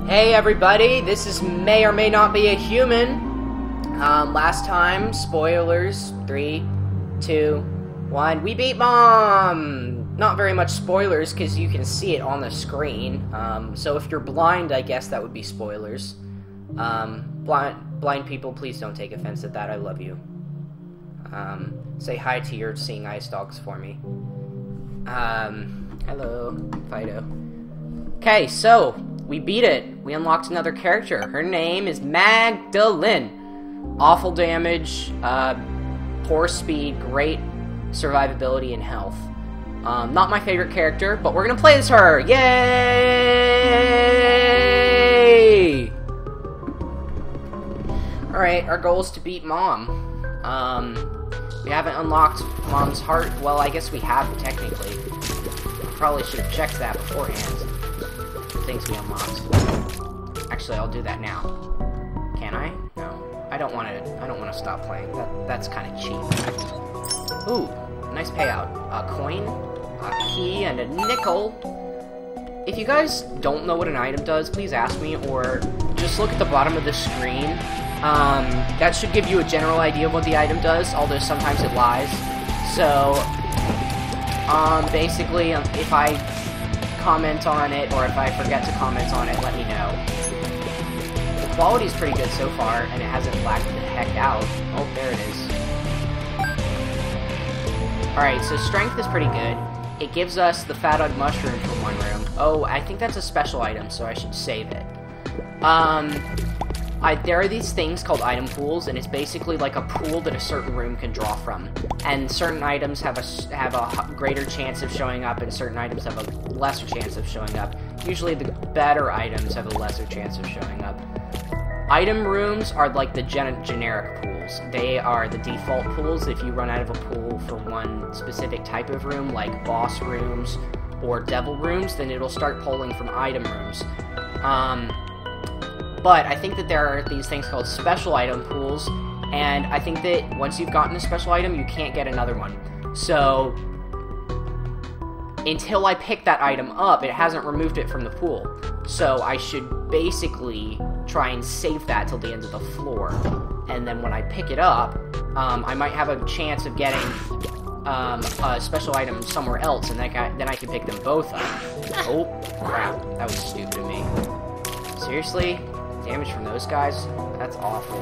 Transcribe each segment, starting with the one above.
Hey everybody, this is May or May Not Be a Human. Last time, spoilers, 3, 2, 1, we beat Mom! Not very much spoilers, because you can see it on the screen. So if you're blind, I guess that would be spoilers. Blind people, please don't take offense at that, I love you. Say hi to your seeing ice dogs for me. Hello, Fido. Okay, so, we beat it. We unlocked another character. Her name is Magdalene. Awful damage, poor speed, great survivability and health. Not my favorite character, but we're gonna play as her! Yay! Alright, our goal is to beat Mom. We haven't unlocked Mom's heart. Well, I guess we have, technically. Probably should have checked that beforehand. Things we unlocked. Actually, I'll do that now. Can I? No. I don't want to stop playing. That's kind of cheap. Ooh, nice payout. A coin, a key, and a nickel. If you guys don't know what an item does, please ask me, or just look at the bottom of the screen. That should give you a general idea of what the item does, although sometimes it lies. So, basically, if I comment on it, or if I forget to comment on it, let me know. The quality's pretty good so far, and it hasn't lagged the heck out. Oh, there it is. Alright, so strength is pretty good. It gives us the fat-eyed mushroom from one room. Oh, I think that's a special item, so I should save it. There are these things called item pools, and it's basically like a pool that a certain room can draw from. And certain items have a greater chance of showing up, and certain items have a lesser chance of showing up. Usually the better items have a lesser chance of showing up. Item rooms are like the generic pools. They are the default pools. If you run out of a pool for one specific type of room, like boss rooms or devil rooms, then it'll start pulling from item rooms. But I think that there are these things called special item pools, and I think that once you've gotten a special item, you can't get another one. So, until I pick that item up, it hasn't removed it from the pool. So I should basically try and save that till the end of the floor. And then when I pick it up, I might have a chance of getting a special item somewhere else, and then I can pick them both up. Oh, crap. That was stupid of me. Seriously? Damage from those guys? That's awful.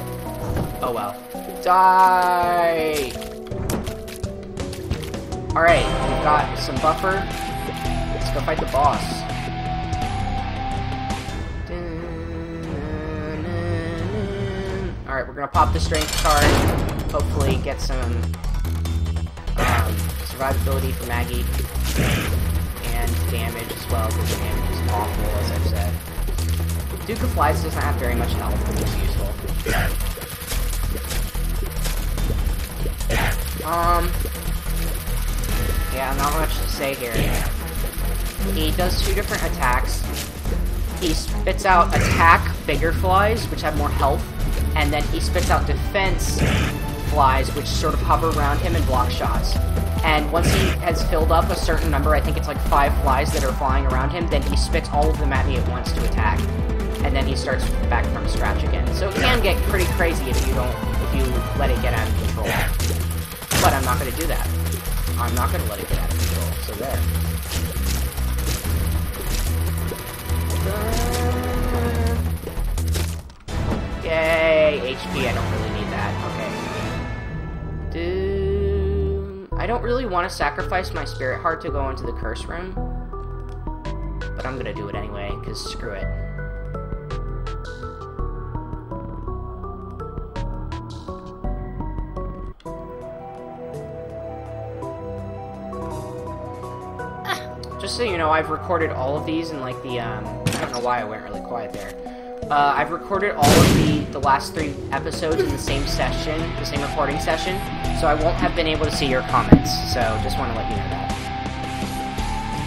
Oh well. Die! Alright, we've got some buffer. Let's go fight the boss. Alright, we're gonna pop the strength card. Hopefully get some survivability for Maggie. And damage as well, because the damage is awful, as I've said. Duke of Flies doesn't have very much health, which is useful. Yeah, not much to say here. He does 2 different attacks. He spits out attack bigger flies, which have more health, and then he spits out defense flies, which sort of hover around him and block shots. And once he has filled up a certain number, I think it's like 5 flies that are flying around him, then he spits all of them at me at once to attack. And then he starts back from scratch again. So it can get pretty crazy if you let it get out of control. But I'm not going to do that. I'm not going to let it get out of control. So there. Yay! HP, I don't really need that. Okay. I don't really want to sacrifice my spirit heart to go into the curse room. But I'm going to do it anyway, because screw it. Just so you know, I've recorded all of these in like the, I don't know why I went really quiet there. I've recorded all of the last 3 episodes in the same session, the same recording session, so I won't have been able to see your comments, so just want to let you know that.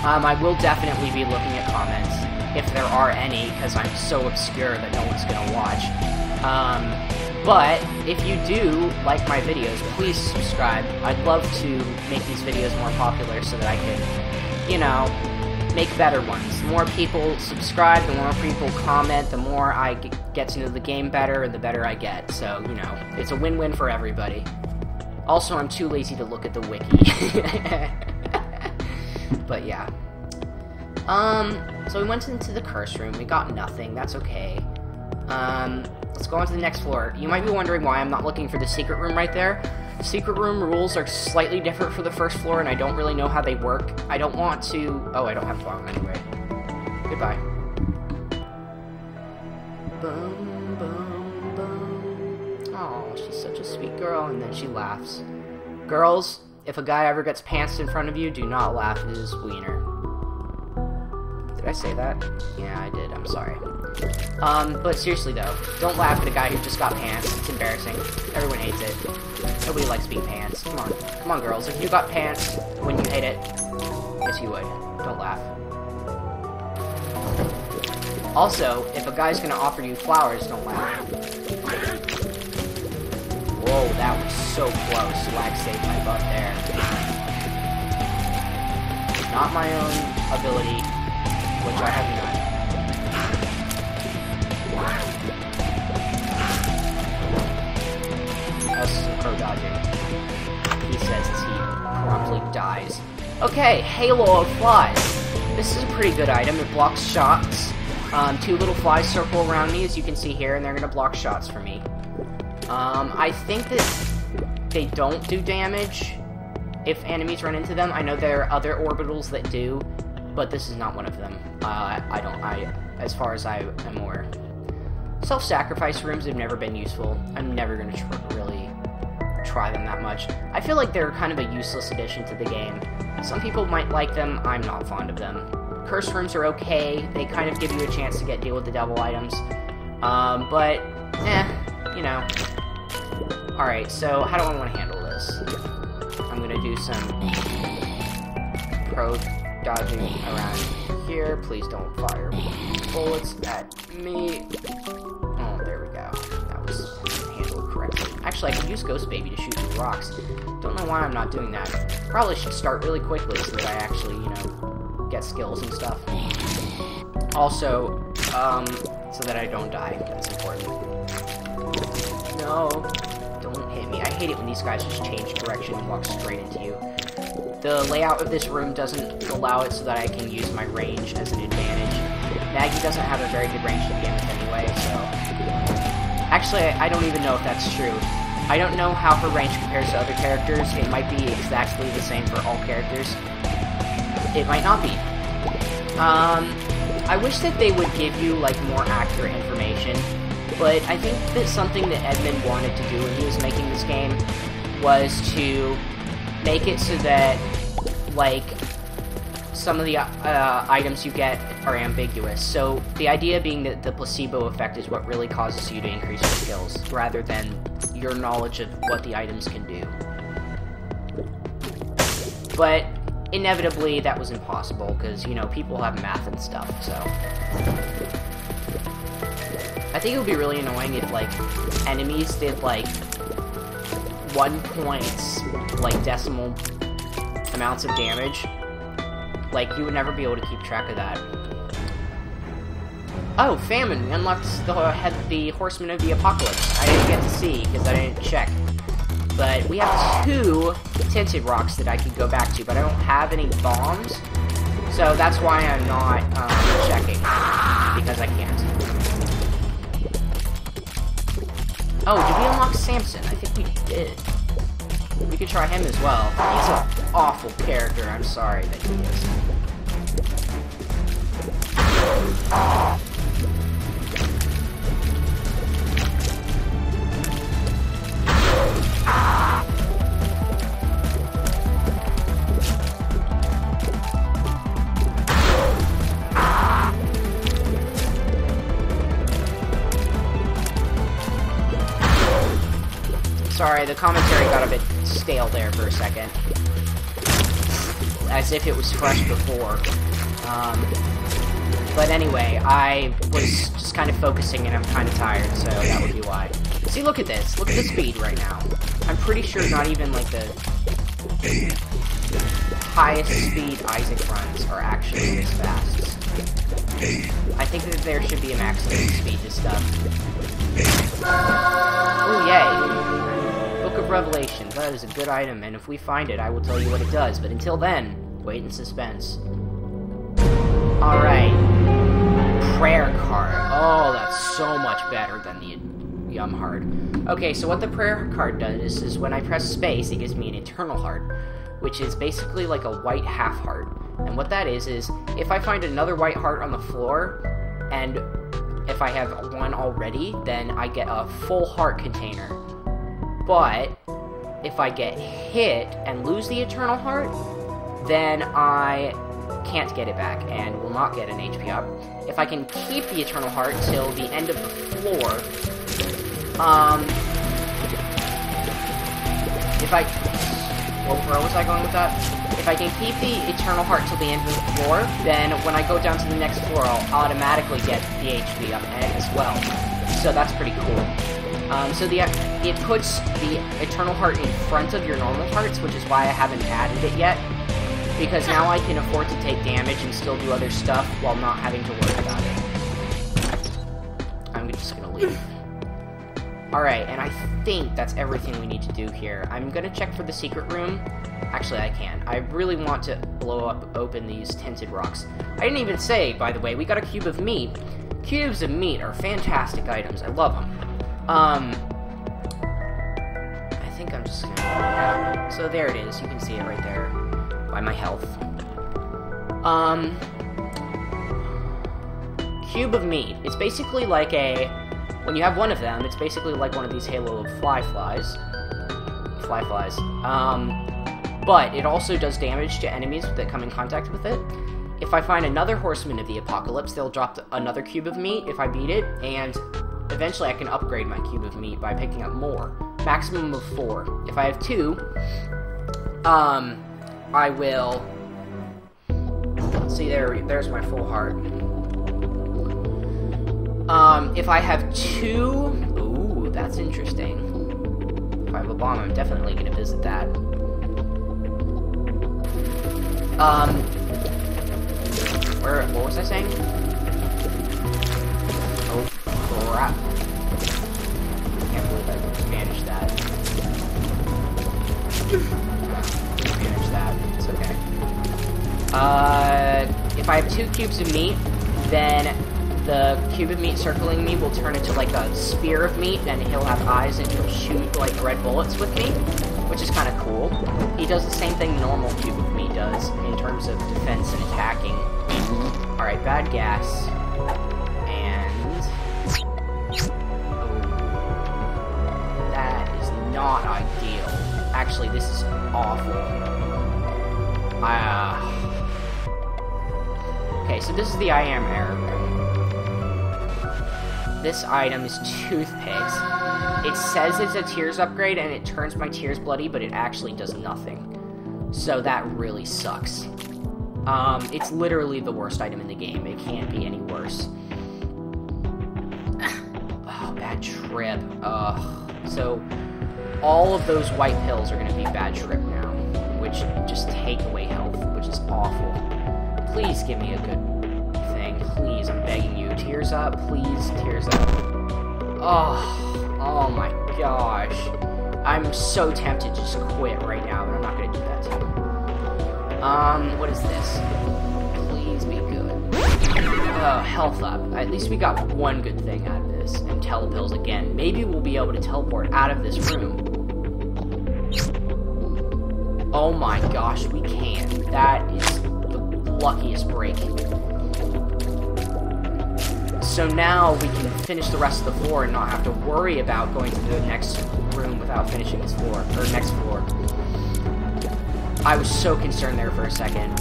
I will definitely be looking at comments, if there are any, because I'm so obscure that no one's going to watch. But if you do like my videos, please subscribe. I'd love to make these videos more popular so that I can, you know, make better ones. The more people subscribe, the more people comment, the more I get to know the game better, and the better I get. So, you know, it's a win-win for everybody. Also, I'm too lazy to look at the wiki. But yeah. So we went into the curse room. We got nothing. That's okay. Let's go on to the next floor. You might be wondering why I'm not looking for the secret room right there. Secret room rules are slightly different for the first floor, and I don't really know how they work. I don't want to... Oh, I don't have bomb anyway. Goodbye. Boom, boom, boom. Oh, she's such a sweet girl, and then she laughs. Girls, if a guy ever gets pantsed in front of you, do not laugh at his wiener. Did I say that? Yeah, I did. I'm sorry. But seriously though, don't laugh at a guy who just got pants. It's embarrassing. Everyone hates it. Nobody likes being pants. Come on. Come on, girls. If you got pants, wouldn't you hate it? Yes, you would. Don't laugh. Also, if a guy's gonna offer you flowers, don't laugh. Whoa, that was so close. Lag saved my butt there. Not my own ability, which I have none. That's some pro dodging. He says as he promptly dies. Okay, Halo of Flies. This is a pretty good item. It blocks shots. 2 little flies circle around me, as you can see here, and they're gonna block shots for me. I think that they don't do damage if enemies run into them. I know there are other orbitals that do, but this is not one of them. As far as I am aware. Self-sacrifice rooms have never been useful. I'm never going to really try them that much. I feel like they're kind of a useless addition to the game. Some people might like them, I'm not fond of them. Curse rooms are okay, they kind of give you a chance to deal with the devil items. But, you know. Alright, so how do I want to handle this? I'm going to do some pro dodging around here. Please don't fire bullets at me. Oh, there we go. That was handled correctly. Actually, I can use Ghost Baby to shoot through rocks. Don't know why I'm not doing that. Probably should start really quickly so that I actually, you know, get skills and stuff. Also, so that I don't die. That's important. No, don't hit me. I hate it when these guys just change direction and walk straight into you. The layout of this room doesn't allow it so that I can use my range as an advantage. Maggie doesn't have a very good range to begin with anyway, so... Actually, I don't even know if that's true. I don't know how her range compares to other characters. It might be exactly the same for all characters. It might not be. I wish that they would give you, like, more accurate information, but I think that something that Edmund wanted to do when he was making this game was to make it so that, like, some of the items you get are ambiguous. So the idea being that the placebo effect is what really causes you to increase your skills, rather than your knowledge of what the items can do. But inevitably that was impossible, because, you know, people have math and stuff, so... I think it would be really annoying if, like, enemies did, like, 1 point, like, decimal amounts of damage. Like, you would never be able to keep track of that. Oh, Famine! We unlocked the Horseman of the Apocalypse. I didn't get to see, because I didn't check. But we have 2 tinted rocks that I could go back to, but I don't have any bombs. So that's why I'm not checking, because I can't. Oh, did we unlock Samson? I think we did. We could try him as well. He's an awful character. I'm sorry that he is. Sorry, the commentary got a bit stale there for a second. As if it was fresh before. But anyway, I was just kind of focusing and I'm kind of tired, so that would be why. See, look at this. Look at the speed right now. I'm pretty sure not even, like, the... highest speed Isaac runs are actually this fast. I think that there should be a maximum speed to stuff. Ooh, yay! Book of Revelations. That is a good item, and if we find it, I will tell you what it does. But until then, wait in suspense. Alright. Prayer card. Oh, that's so much better than the Yum Heart. Okay, so what the prayer card does is when I press space, it gives me an eternal heart, which is basically like a white half heart. And what that is if I find another white heart on the floor, and if I have one already, then I get a full heart container. But if I get hit and lose the eternal heart, then I can't get it back and will not get an HP up. If I can keep the eternal heart till the end of the floor, where was I going with that? If I can keep the eternal heart till the end of the floor, then when I go down to the next floor, I'll automatically get the HP up as well. So that's pretty cool. So it puts the eternal heart in front of your normal hearts, which is why I haven't added it yet. Because now I can afford to take damage and still do other stuff while not having to worry about it. I'm just gonna leave. Alright, and I think that's everything we need to do here. I'm gonna check for the secret room. Actually, I can. I really want to open these tinted rocks. I didn't even say, by the way, we got a cube of meat. Cubes of meat are fantastic items. I love them. I think I'm just gonna... Yeah. So there it is. You can see it right there. By my health. Cube of meat. It's basically like a... When you have one of them, it's basically like one of these halo of flies. But it also does damage to enemies that come in contact with it. If I find another Horseman of the Apocalypse, they'll drop another cube of meat if I beat it, and eventually I can upgrade my cube of meat by picking up more. Maximum of 4. If I have 2, I will... See, there's my full heart. If I have 2... Ooh, that's interesting. If I have a bomb, I'm definitely gonna visit that. What was I saying? Oh, crap. I can't believe I managed that. Manage that. It's okay. If I have 2 cubes of meat, then the cube of meat circling me will turn into like a spear of meat, and he'll have eyes and he'll shoot like red bullets with me, which is kind of cool. He does the same thing normal cube of meat does in terms of defense and attacking. Alright, bad gas. And... Oh. That is not ideal. Actually, this is awful. Okay, so this is the I am error room. This item is toothpicks. It says it's a tears upgrade and it turns my tears bloody, but it actually does nothing. So that really sucks. It's literally the worst item in the game. It can't be any worse. Oh, bad trip. So all of those white pills are gonna be bad trip now, which just take away health, which is awful. Please give me a good thing. Please, I'm begging you. Tears up, please. Tears up. Oh my gosh. I'm so tempted to just quit right now, but I'm not gonna do that to you. What is this? Please be good. Oh, health up. At least we got one good thing out of this. And telepills again. Maybe we'll be able to teleport out of this room. Oh my gosh, we can. That is the luckiest break. So now we can finish the rest of the floor and not have to worry about going to the next room without finishing this floor, or next floor. I was so concerned there for a second.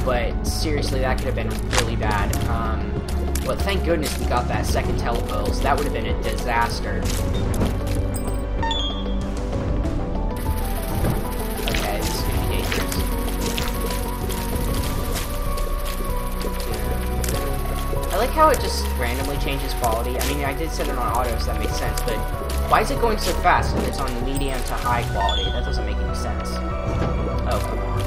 But seriously, that could have been really bad. But thank goodness we got that second telepills. That would have been a disaster. Okay, this is gonna be dangerous. I like how it just randomly changes quality. I mean, I did set it on auto, so that makes sense, but why is it going so fast if it's on medium to high quality? That doesn't make any sense. Oh, come on.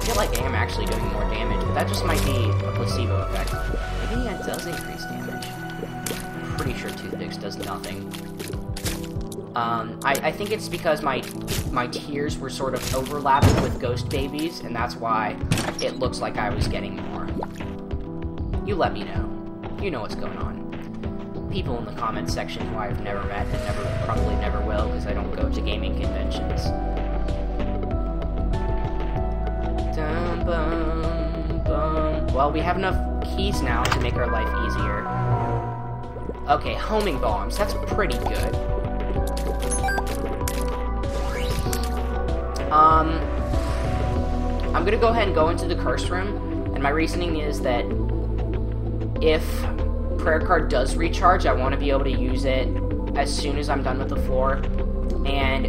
feel like I am actually doing more damage, but that just might be a placebo effect. Maybe it does increase damage. I'm pretty sure Toothpicks does nothing. I think it's because my tears were sort of overlapping with Ghost Babies, and that's why it looks like I was getting more. You let me know. You know what's going on. People in the comments section who I've never met and probably never will, because I don't go to gaming conventions. Dum, bum, bum. Well, we have enough keys now to make our life easier. Okay, homing bombs. That's pretty good. I'm gonna go ahead and go into the curse room, and my reasoning is that if prayer card does recharge, I want to be able to use it as soon as I'm done with the floor, and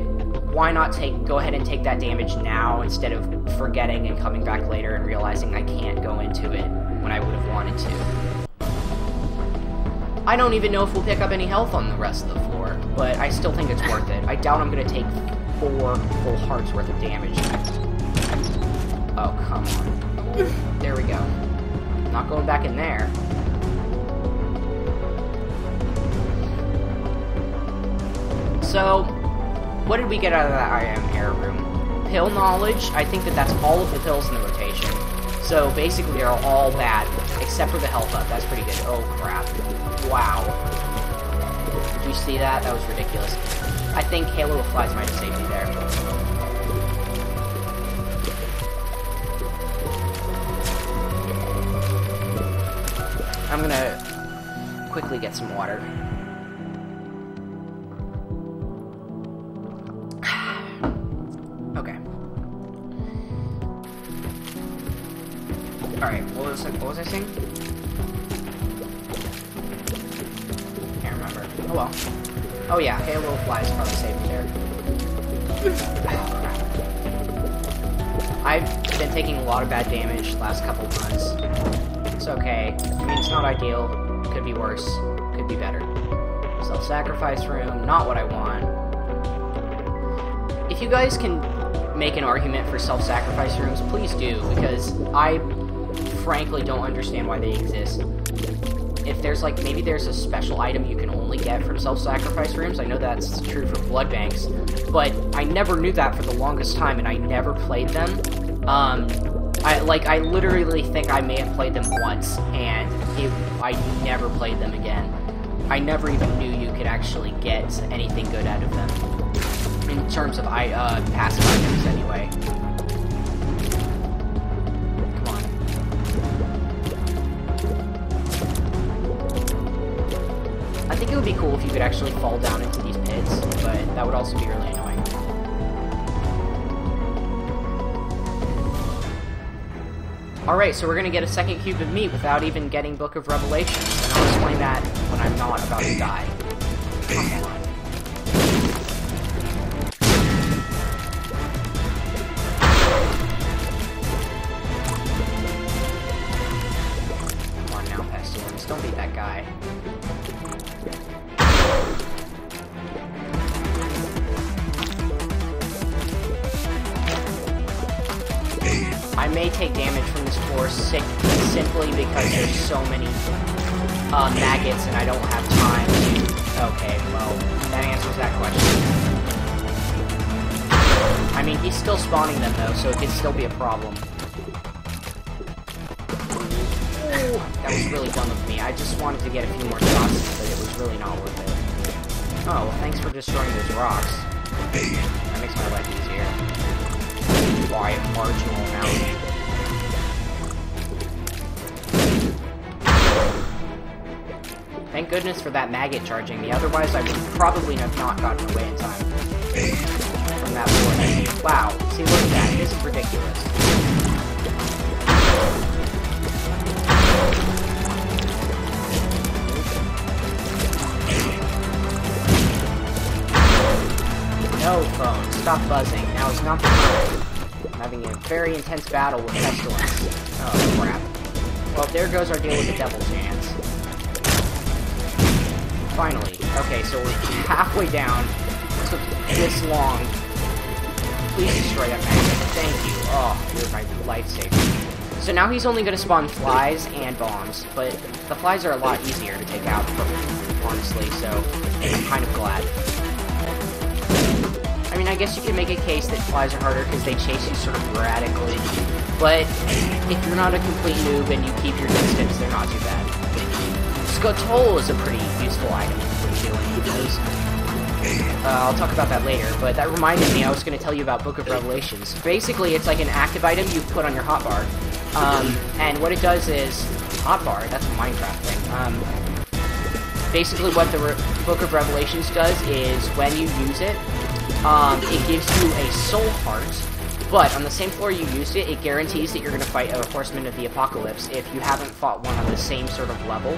why not go ahead and take that damage now instead of forgetting and coming back later and realizing I can't go into it when I would have wanted to. I don't even know if we'll pick up any health on the rest of the floor, but I still think it's worth it. I doubt I'm going to take 4 full hearts worth of damage. Oh, come on. There we go. Not going back in there. So, what did we get out of that I am error room? Pill knowledge. I think that's all of the pills in the rotation. So, basically, they're all bad, except for the health up. That's pretty good. Oh, crap. Wow. Did you see that? That was ridiculous. I think Halo of Flies might have saved me there. I'm gonna quickly get some water. Okay. Alright, what was I saying? Can't remember. Oh well. Oh yeah, Halo Flies probably saved me there. Oh, crap. I've been taking a lot of bad damage the last couple of months. It's okay. I mean, it's not ideal. Could be worse. Could be better. Self-sacrifice room, not what I want. If you guys can make an argument for self-sacrifice rooms, please do, because I frankly don't understand why they exist. If there's like, maybe there's a special item you can only get from self-sacrifice rooms. I know that's true for blood banks, but I never knew that for the longest time, and I never played them. I literally think I may have played them once, and I never played them again. I never even knew you could actually get anything good out of them. In terms of passive items, anyway. Come on. I think it would be cool if you could actually fall down into these pits, but that would also be really annoying. Alright, so we're gonna get a second cube of meat without even getting Book of Revelations, and I'll explain that when I'm not about to die. Come on. Come on now, Pestilence, don't beat that guy. I may take damage from this floor simply because there's so many maggots and I don't have time to... Okay, well, that answers that question. I mean, he's still spawning them though, so it could still be a problem. Ooh, that was really dumb of me. I just wanted to get a few more shots, but it was really not worth it. Oh, well, thanks for destroying those rocks. That makes my life easier. By a marginal amount. Thank goodness for that maggot charging me, otherwise I would probably have not gotten away in time from that floor. Wow, see, look at that, this is ridiculous. No, phone, stop buzzing, now is not the time. I'm having a very intense battle with Pestilence. Oh, crap. Well, there goes our deal with the Devil's Hands. Finally. Okay, so we're halfway down. It took this long Please destroy that magnet. Thank you. Oh, you're my lifesaver. So now he's only going to spawn flies and bombs, but the flies are a lot easier to take out, honestly, so I'm kind of glad. I mean, I guess you can make a case that flies are harder because they chase you sort of erratically, but if you're not a complete noob and you keep your distance, they're not too bad. Scutole is a pretty useful item for healing because I'll talk about that later, but that reminded me I was going to tell you about Book of Revelations. Basically, it's like an active item you put on your hotbar, and what it does is... Hotbar? That's a Minecraft thing. Basically, what the Book of Revelations does is, when you use it, it gives you a soul heart, but on the same floor you used it, it guarantees that you're going to fight a Horseman of the Apocalypse if you haven't fought one on the same sort of level.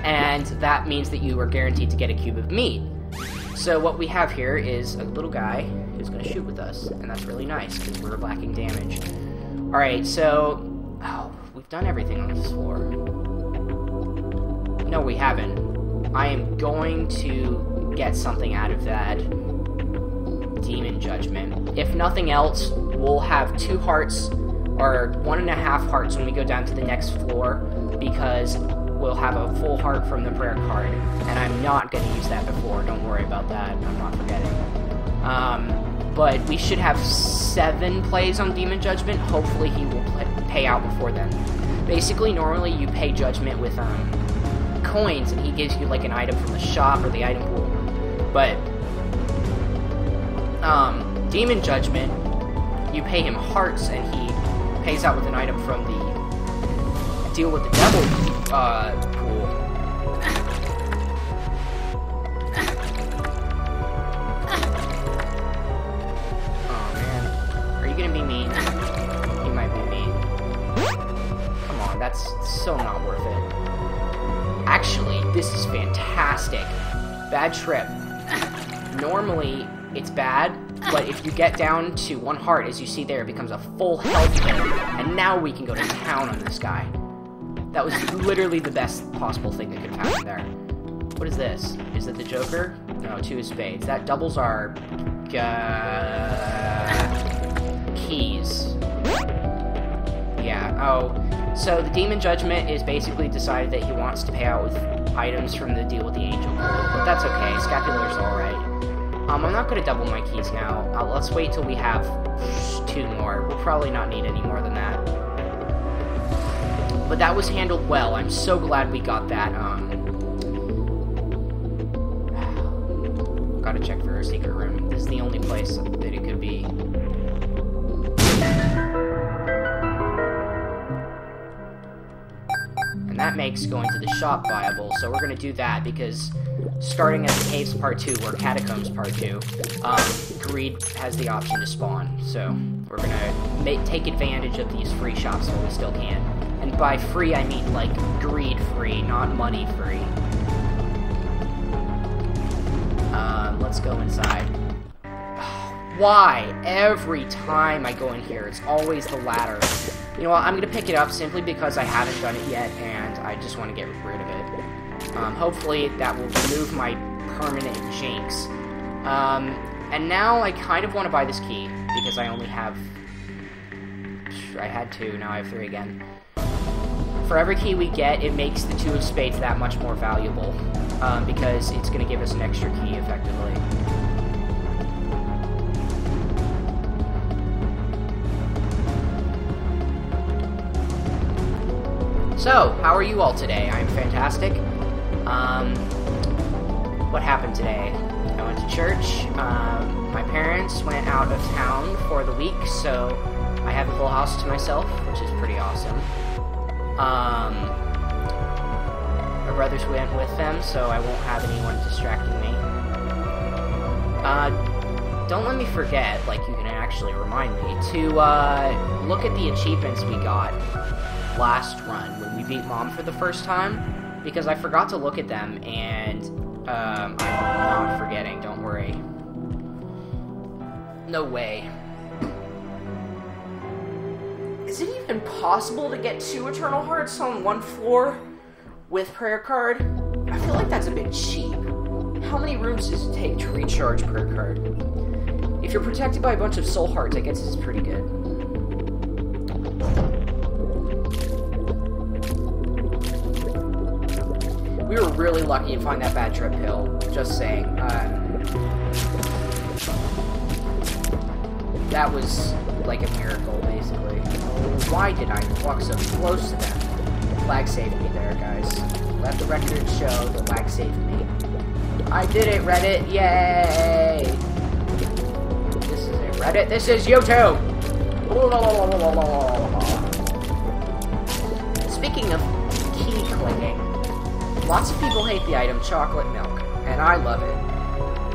And that means that you are guaranteed to get a cube of meat. So what we have here is a little guy who's going to shoot with us, and that's really nice, because we're lacking damage. Alright, so... Oh, we've done everything on this floor. No, we haven't. I am going to get something out of that demon judgment. If nothing else, we'll have 2 hearts, or 1.5 hearts when we go down to the next floor, because we'll have a full heart from the prayer card, and I'm not going to use that before, don't worry about that, I'm not forgetting. But we should have 7 plays on Demon Judgment, hopefully he will pay out before then. Basically, normally you pay Judgment with coins, and he gives you like an item from the shop or the item pool, but Demon Judgment, you pay him hearts, and he pays out with an item from the Deal with the Devil pool. Oh man, are you gonna be mean? You might be mean. Come on, that's so not worth it. Actually, this is fantastic. Bad trip. Normally, it's bad, but if you get down to 1 heart, as you see there, it becomes a full health kit, and now we can go to town on this guy. That was literally the best possible thing that could happen there. What is this? Is it the Joker? No, 2 of spades. That doubles our... keys. Yeah, oh. So the Demon Judgment is basically decided that he wants to pay out with items from the Deal with the Angel pool, but that's okay. Scapular's alright. I'm not going to double my keys now. Let's wait till we have 2 more. We'll probably not need any more than that. But that was handled well. I'm so glad we got that. Gotta check for a secret room. This is the only place that it could be. And that makes going to the shop viable, so we're gonna do that, because starting at the Caves Part 2, or Catacombs Part 2, Greed has the option to spawn, so we're gonna take advantage of these free shops while we still can. And by free, I mean, like, greed free, not money free. Let's go inside. Why? Every time I go in here, it's always the ladder. You know what, I'm gonna pick it up simply because I haven't done it yet, and I just want to get rid of it. Hopefully that will remove my permanent jinx. And now I kind of want to buy this key, because I only have... I had 2, now I have 3 again. For every key we get, it makes the 2 of spades that much more valuable, because it's going to give us an extra key, effectively. So, how are you all today? I'm fantastic. What happened today? I went to church. My parents went out of town for the week, so I have a full house to myself, which is pretty awesome. My brothers went with them, so I won't have anyone distracting me. Don't let me forget, like, you can actually remind me, to, look at the achievements we got last run, when we beat Mom for the first time, because I forgot to look at them, and, I'm not forgetting, don't worry. No way. Is it even possible to get 2 Eternal Hearts on 1 floor with Prayer Card? I feel like that's a bit cheap. How many rooms does it take to recharge Prayer Card? If you're protected by a bunch of soul hearts, I guess it's pretty good. We were really lucky to find that bad trip pill. Just saying. That was like a miracle, basically. Why did I walk so close to them? Lag saved me there, guys. Let the record show that lag saved me. I did it, Reddit! Yay! This is it, Reddit. This is YouTube! Speaking of key clicking, lots of people hate the item chocolate milk, and I love it.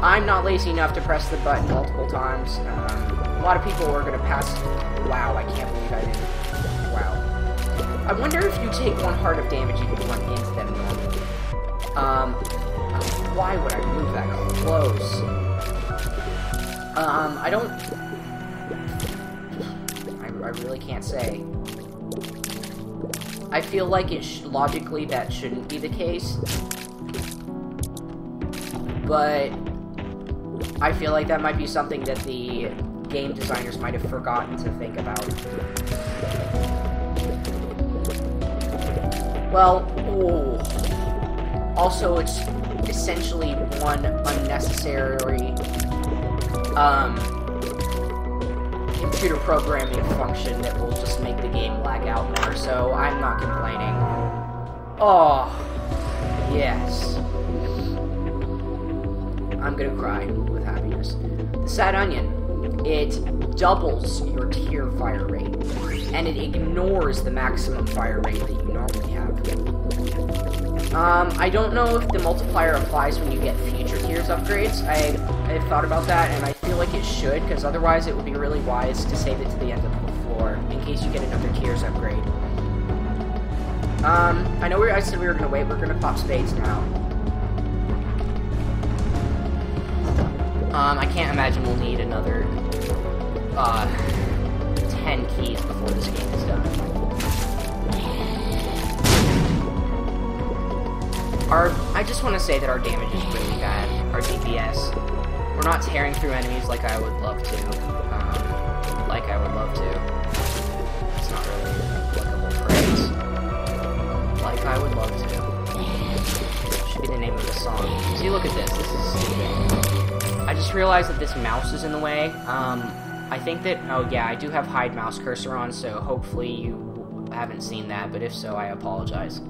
I'm not lazy enough to press the button multiple times. A lot of people are going to pass... Wow, I can't believe I didn't... Wow. I wonder if you take 1 heart of damage, you can run into them normally. Why would I move that close? I don't... I really can't say. I feel like logically that shouldn't be the case. But... I feel like that might be something that the game designers might have forgotten to think about. Well, also it's essentially one unnecessary computer programming function that will just make the game lag out more, so I'm not complaining. Oh, yes. I'm gonna cry with happiness. The sad onion. It doubles your tier fire rate, and it ignores the maximum fire rate that you normally have. I don't know if the multiplier applies when you get future tiers upgrades. I've thought about that, and I feel like it should, because otherwise it would be really wise to save it to the end of the floor, in case you get another tiers upgrade. I know I said we were gonna wait, we're gonna pop spades now. I can't imagine we'll need another 10 keys before this game is done. I just want to say that our damage is really bad. Our DPS. We're not tearing through enemies like I would love to. It's not really applicable phrase. Like I would love to. Should be the name of the song. See, look at this. This is stupid. I just realized that this mouse is in the way. I think that... Oh, yeah, I do have hide mouse cursor on, so hopefully you haven't seen that, but if so, I apologize.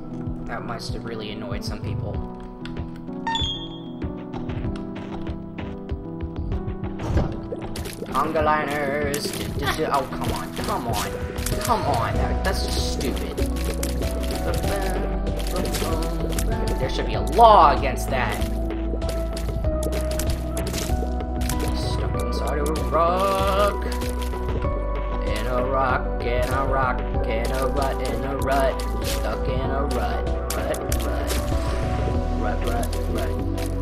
That must have really annoyed some people. Conga liners. Oh, come on. Come on. Come on. That's just stupid. There should be a law against that. Inside of a rock, in a rock, in a rock, in a rut, stuck in a rut.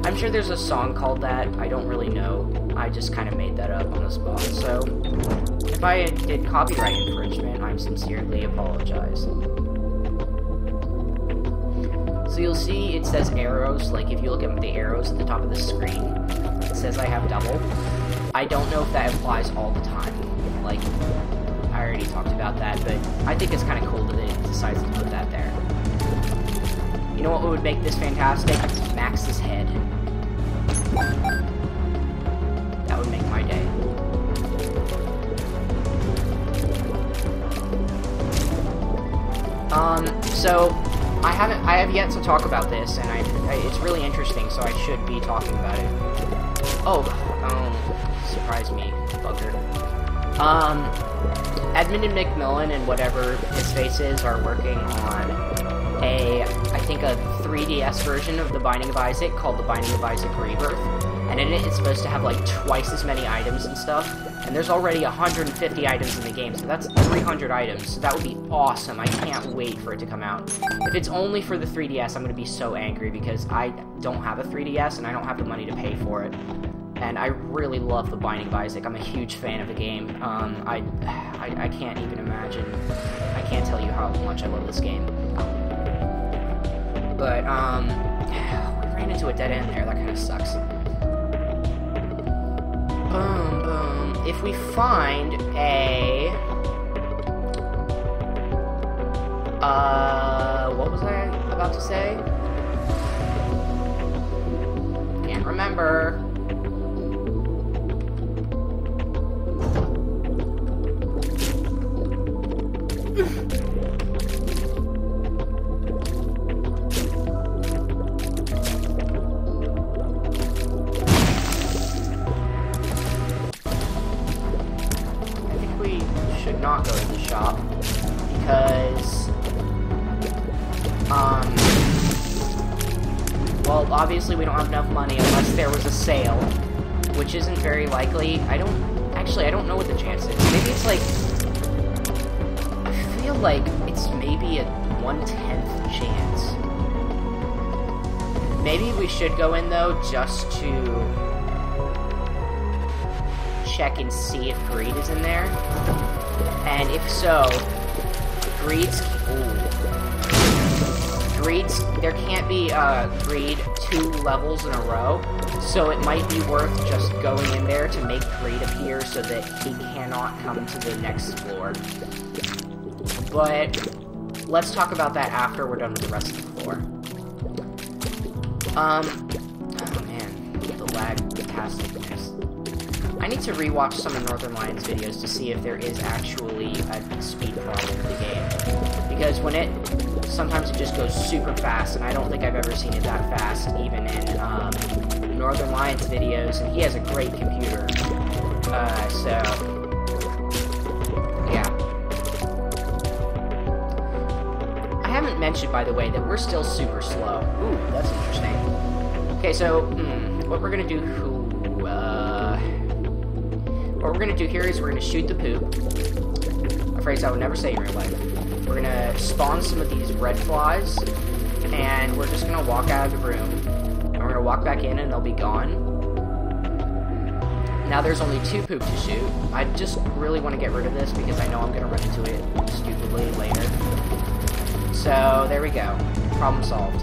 I'm sure there's a song called that. I don't really know. I just kind of made that up on the spot. So, if I did copyright infringement, I sincerely apologize. So you'll see it says arrows. Like if you look at the arrows at the top of the screen, it says I have double. I don't know if that applies all the time. Like, I already talked about that, but I think it's kind of cool that it decides to put that there. You know what would make this fantastic? Max's head. That would make my day. So, I have yet to talk about this, and it's really interesting, so I should be talking about it. Surprise me, bugger. Edmund and McMillan and whatever his face is are working on I think a 3DS version of The Binding of Isaac called The Binding of Isaac Rebirth, and in it it's supposed to have like twice as many items and stuff, and there's already 150 items in the game, so that's 300 items, so that would be awesome. I can't wait for it to come out. If it's only for the 3DS, I'm going to be so angry because I don't have a 3DS and I don't have the money to pay for it. And I really love The Binding of Isaac. I'm a huge fan of the game. I can't even imagine. I can't tell you how much I love this game. But, we ran into a dead end there. That kind of sucks. Boom, boom. if we find a... what was I about to say? Can't remember. Not go to the shop because well, obviously we don't have enough money unless there was a sale, which isn't very likely. I don't know what the chance is. Maybe it's like, I feel like it's maybe a 1/10 chance. Maybe we should go in though just to check and see if greed is in there. And if so, there can't be greed 2 levels in a row, so it might be worth just going in there to make greed appear so that he cannot come to the next floor. But let's talk about that after we're done with the rest of the floor. Oh man, the lag-tasticness. I need to rewatch some of Northern Lions videos to see if there is actually a speed problem in the game. Because sometimes it just goes super fast, and I don't think I've ever seen it that fast, even in Northern Lions videos, and he has a great computer. So, yeah. I haven't mentioned, by the way, that we're still super slow. Ooh, that's interesting. Okay, so, what we're gonna do, what we're gonna do here is we're gonna shoot the poop. A phrase I would never say in real life. We're gonna spawn some of these red flies, and we're just gonna walk out of the room, and we're gonna walk back in, and they'll be gone. Now there's only 2 poop to shoot. I just really want to get rid of this because I know I'm gonna run into it stupidly later. So there we go. Problem solved.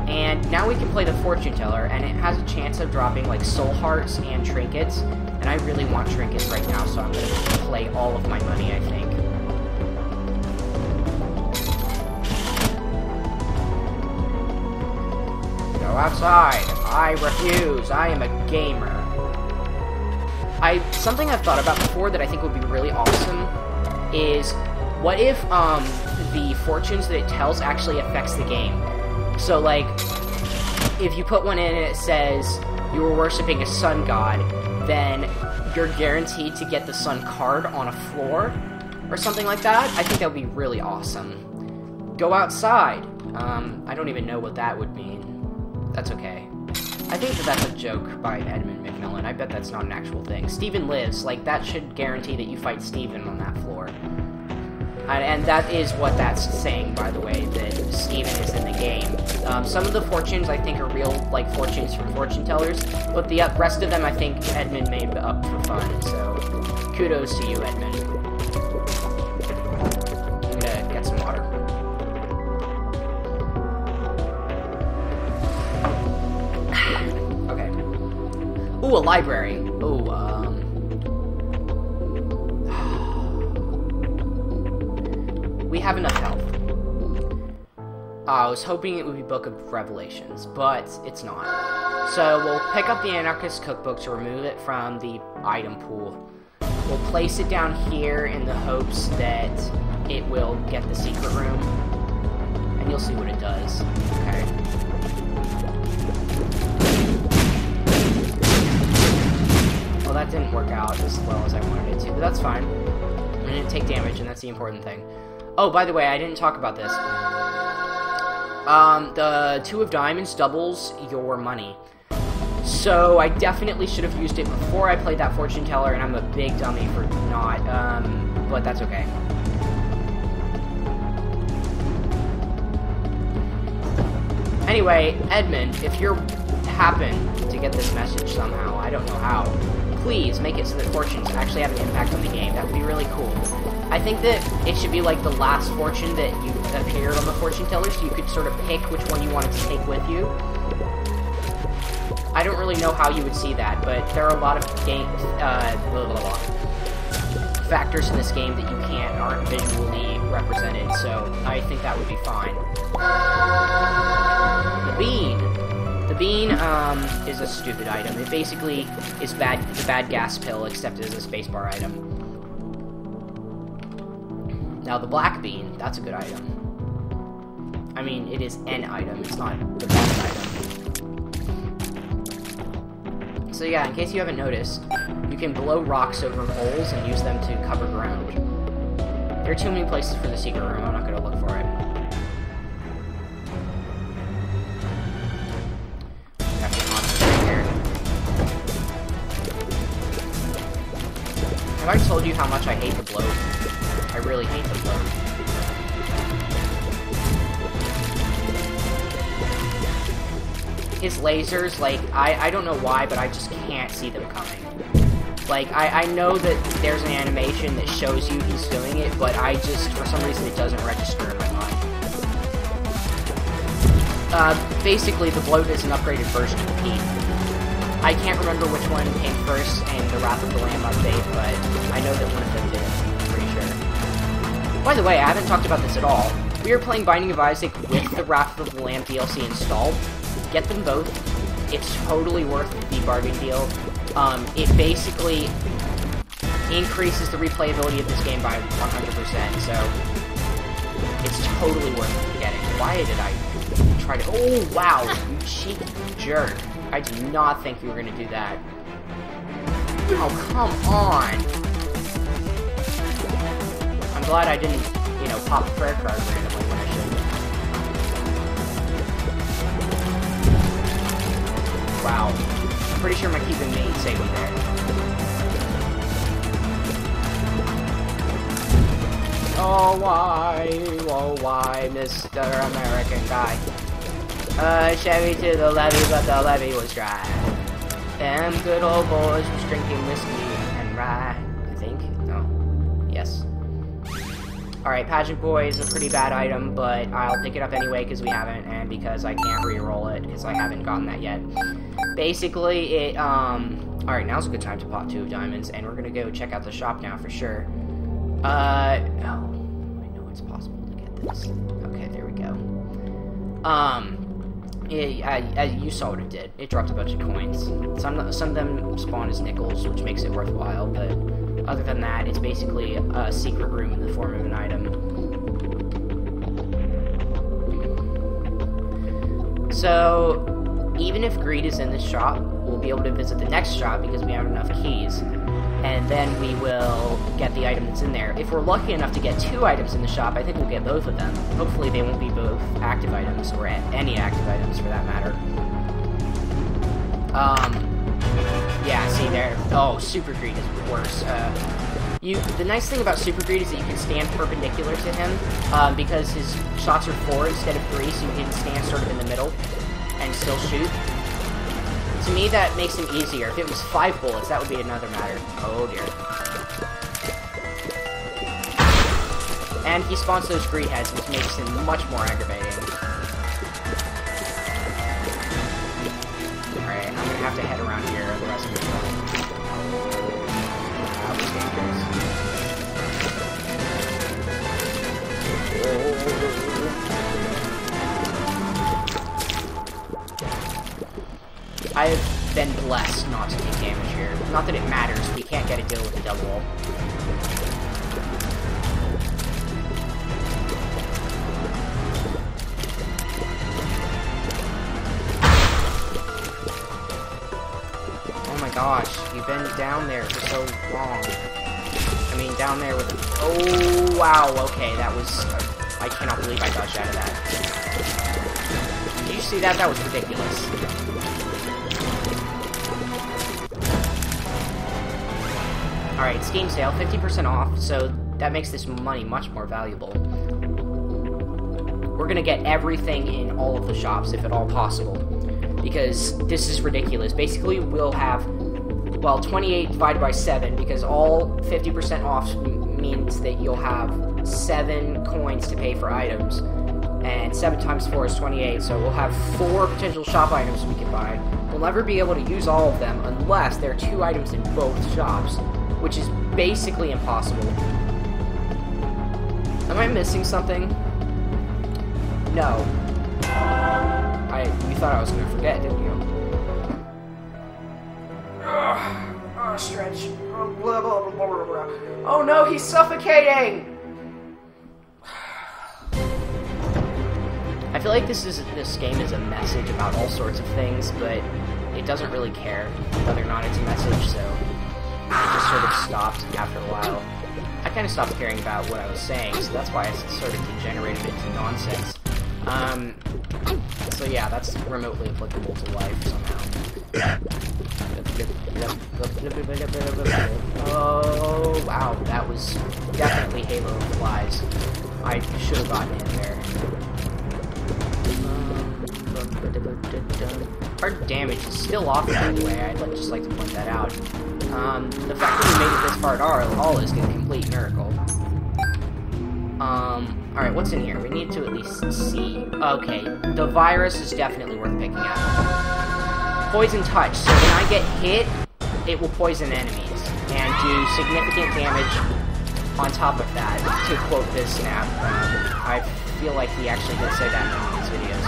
And now we can play the fortune teller, and it has a chance of dropping like soul hearts and trinkets. And I really want trinkets right now, so I'm going to play all of my money, I think. Go outside. I refuse. I am a gamer. Something I've thought about before that I think would be really awesome is, what if the fortunes that it tells actually affects the game? So, like, if you put one in and it says you were worshipping a sun god, then you're guaranteed to get the sun card on a floor, or something like that. I think that would be really awesome. Go outside. I don't even know what that would mean. That's okay. I think that that's a joke by Edmund McMillan. I bet that's not an actual thing. Stephen lives. Like, that should guarantee that you fight Stephen on that floor. And that is what that's saying, by the way, that Steven is in the game. Some of the fortunes, I think, are real, like, fortunes from fortune tellers, but the rest of them, I think, Edmund made up for fun, so kudos to you, Edmund. I'm gonna get some water. Okay. Ooh, a library. Ooh, we have enough health. I was hoping it would be Book of Revelations, but it's not. So we'll pick up the Anarchist Cookbook to remove it from the item pool. We'll place it down here in the hopes that it will get the secret room. And you'll see what it does. Okay. Well, that didn't work out as well as I wanted it to, but that's fine. I didn't take damage, and that's the important thing. Oh, by the way, I didn't talk about this. The 2 of Diamonds doubles your money. So I definitely should have used it before I played that fortune teller, and I'm a big dummy for not, but that's okay. Anyway, Edmund, if you happen to get this message somehow, I don't know how, please make it so that fortunes actually have an impact on the game. That would be really cool. I think that it should be like the last fortune that you appeared on the fortune teller, so you could sort of pick which one you wanted to take with you. I don't really know how you would see that, but there are a lot of factors in this game that aren't visually represented, so I think that would be fine. The bean. The bean, is a stupid item. It basically is the bad gas pill, except it is a spacebar item. Now, the black bean, that's a good item. I mean, it is an item, it's not the best item. So yeah, in case you haven't noticed, you can blow rocks over holes and use them to cover ground. There are too many places for the secret room, I'm not going to look for it. Have I told you how much I hate the bloat? I really hate the bloat. His lasers, like, I don't know why, but I just can't see them coming. Like, I know that there's an animation that shows you he's doing it, but I just, for some reason, it doesn't register in my mind. Basically, the bloat is an upgraded version of Pete. I can't remember which one came first in the Wrath of the Lamb update, but I know that one of them did, I'm pretty sure. By the way, I haven't talked about this at all. We are playing Binding of Isaac with the Wrath of the Lamb DLC installed. Get them both. It's totally worth the bargain deal. It basically increases the replayability of this game by 100%, so it's totally worth getting. Why did I try to... Oh, wow, you cheeky jerk. I did not think you were going to do that. Oh, come on! I'm glad I didn't, you know, pop a prayer card randomly when I shouldn't. Wow. I'm pretty sure my keeping mate saved me there. Oh, why, Mr. American guy? Chevy to the levee, but the levee was dry. Them good old boys was drinking whiskey and rye, I think. No. Yes. Alright, Pageant Boy is a pretty bad item, but I'll pick it up anyway because we haven't, and because I can't re-roll it, because I haven't gotten that yet. Basically, it, alright, now's a good time to pop 2 diamonds, and we're gonna go check out the shop now for sure. Oh, I know it's possible to get this. Okay, there we go. You saw what it did. It dropped a bunch of coins. Some of them spawn as nickels, which makes it worthwhile, but other than that, it's basically a secret room in the form of an item. So, even if greed is in this shop, we'll be able to visit the next shop because we have enough keys. And then we will get the item that's in there. If we're lucky enough to get 2 items in the shop, I think we'll get both of them. Hopefully they won't be both active items, or any active items for that matter. Yeah, see there. Oh, Super Greed is worse. The nice thing about Super Greed is that you can stand perpendicular to him, because his shots are 4 instead of 3, so you can stand sort of in the middle and still shoot. To me, that makes him easier. If it was 5 bullets, that would be another matter. Oh, dear. And he spawns those greed heads, which makes him much more aggravating. Alright, I'm gonna have to head around here the rest of the time. That was dangerous. I've been blessed not to take damage here. Not that it matters, we can't get a deal with the double wall. Oh my gosh, you've been down there for so long. I mean, down there with... Oh, wow, okay, that was... I cannot believe I dodged out of that. Did you see that? That was ridiculous. Alright, it's game sale, 50% off, so that makes this money much more valuable. We're gonna get everything in all of the shops, if at all possible, because this is ridiculous. Basically, we'll have, well, 28 divided by 7, because all 50% off means that you'll have 7 coins to pay for items, and 7 times 4 is 28, so we'll have 4 potential shop items we can buy, We'll never be able to use all of them unless there are 2 items in both shops, which is basically impossible. Am I missing something? No. You thought I was gonna forget, didn't you? Stretch. Blah, blah, blah, blah, blah. Oh no, he's suffocating! I feel like this game is a message about all sorts of things, but it doesn't really care whether or not it's a message, so it just sort of stopped after a while. I kind of stopped caring about what I was saying, so that's why I sort of degenerated into nonsense. So yeah, that's remotely applicable to life somehow. Oh, wow, that was definitely Halo flies. I should have gotten in there. Our damage is still off, by the way. I'd just like to point that out. The fact that we made it this far at all is a complete miracle. Alright, what's in here? We need to at least see. Okay, the virus is definitely worth picking up. Poison touch, so when I get hit, it will poison enemies, and do significant damage on top of that, to quote this snap. I feel like he actually did say that in one of his videos.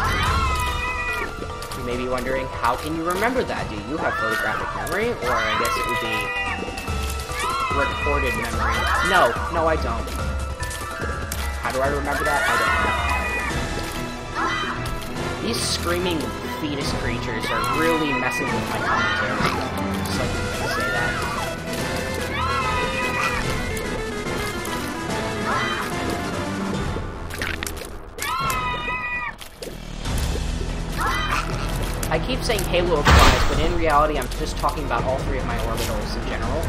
You may be wondering, how can you remember that? Do you have photographic memory? Or I guess it would be recorded memory. No, I don't. How do I remember that? I don't know. These screaming fetus creatures are really messing with my commentary. Just like to say that. I keep saying Halo applies, but in reality I'm just talking about all 3 of my orbitals in general.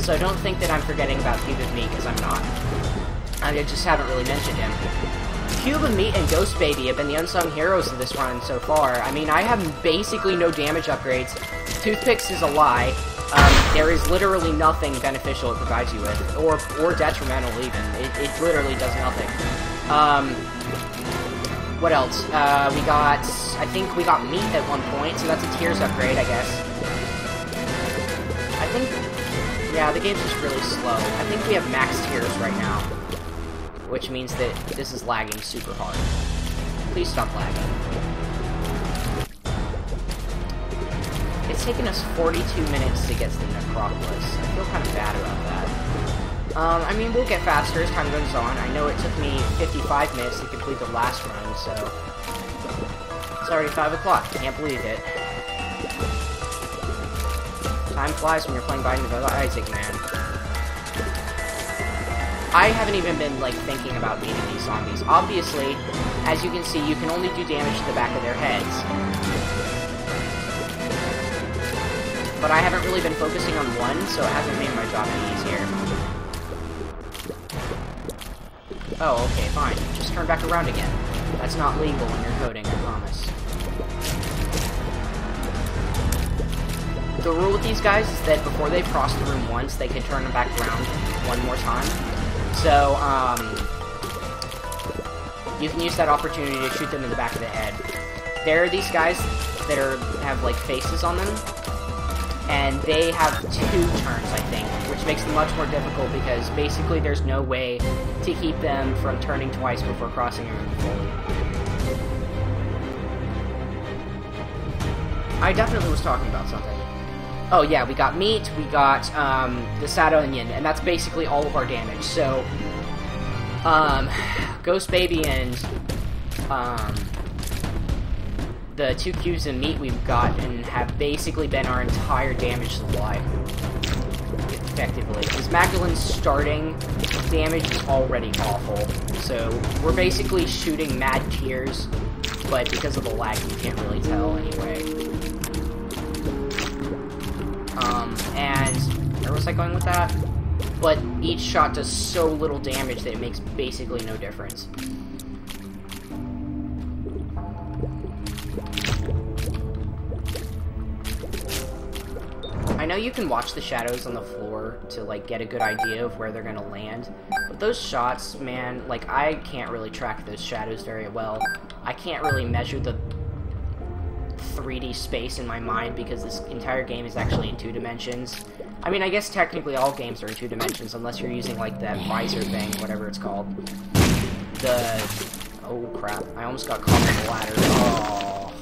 So don't think that I'm forgetting about Cube of Meat, because I'm not. I just haven't really mentioned him. Cube of Meat and Ghost Baby have been the unsung heroes of this run so far. I mean, I have basically no damage upgrades. Toothpicks is a lie. There is literally nothing beneficial it provides you with, or detrimental even. It literally does nothing. What else? I think we got Meat at one point, so that's a Tears upgrade, I guess. I think, yeah, the game's just really slow. I think we have max Tears right now, which means that this is lagging super hard. Please stop lagging. It's taken us 42 minutes to get to the Necropolis. I feel kind of bad about that. I mean, we'll get faster as time goes on. I know it took me 55 minutes to complete the last run, so... It's already 5 o'clock. Can't believe it. Time flies when you're playing Binding of Isaac, man. I haven't even been, like, thinking about beating these zombies. Obviously, as you can see, you can only do damage to the back of their heads. But I haven't really been focusing on one, so it hasn't made my job any easier. Oh, okay, fine. Just turn back around again. That's not legal when you're coding, I promise. The rule with these guys is that before they've crossed the room once, they can turn them back around one more time. So, you can use that opportunity to shoot them in the back of the head. There are these guys that have, like, faces on them, and they have 2 turns, I think, which makes them much more difficult because basically there's no way to keep them from turning twice before crossing a room fully. I definitely was talking about something. Oh yeah, we got Meat, we got the Sad Onion, and that's basically all of our damage. So, Ghost Baby and the 2 cubes of Meat we've gotten have basically been our entire damage supply, effectively. Because Magdalene's starting damage is already awful, so we're basically shooting mad tears, but because of the lag you can't really tell anyway. And where was I going with that? But each shot does so little damage that it makes basically no difference. I know you can watch the shadows on the floor to, like, get a good idea of where they're gonna land, but those shots, man, like, I can't really track those shadows very well. I can't really measure the 3D space in my mind because this entire game is actually in 2 dimensions. I mean, I guess technically all games are in 2 dimensions unless you're using, like, that visor thing, whatever it's called. Oh, crap. I almost got caught on the ladder. Oh.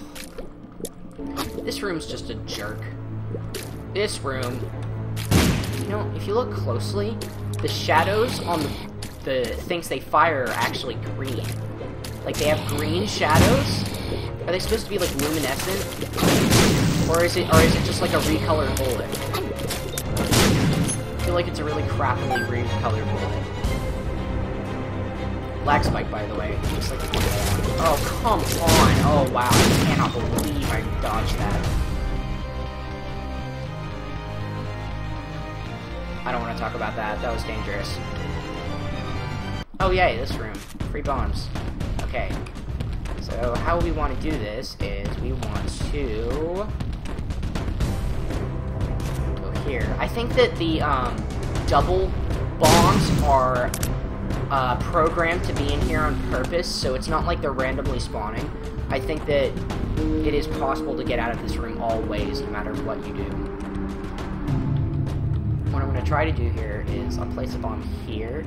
This room's just a jerk. This room... You know, if you look closely, the shadows on the things they fire are actually green. Like, they have green shadows? Are they supposed to be, like, luminescent? Or is it just, like, a recolored bullet? I feel like it's a really crappily recolored bullet. Lag spike, by the way. Just like oh, come on! Oh, wow. I cannot believe I dodged that. I don't want to talk about that. That was dangerous. Oh, yay, this room. Free bombs. Okay. So, how we want to do this is we want to go here. I think that the double bombs are programmed to be in here on purpose, so it's not like they're randomly spawning. I think that it is possible to get out of this room all ways, no matter what you do. What I'm going to try to do here is I'll place a bomb here.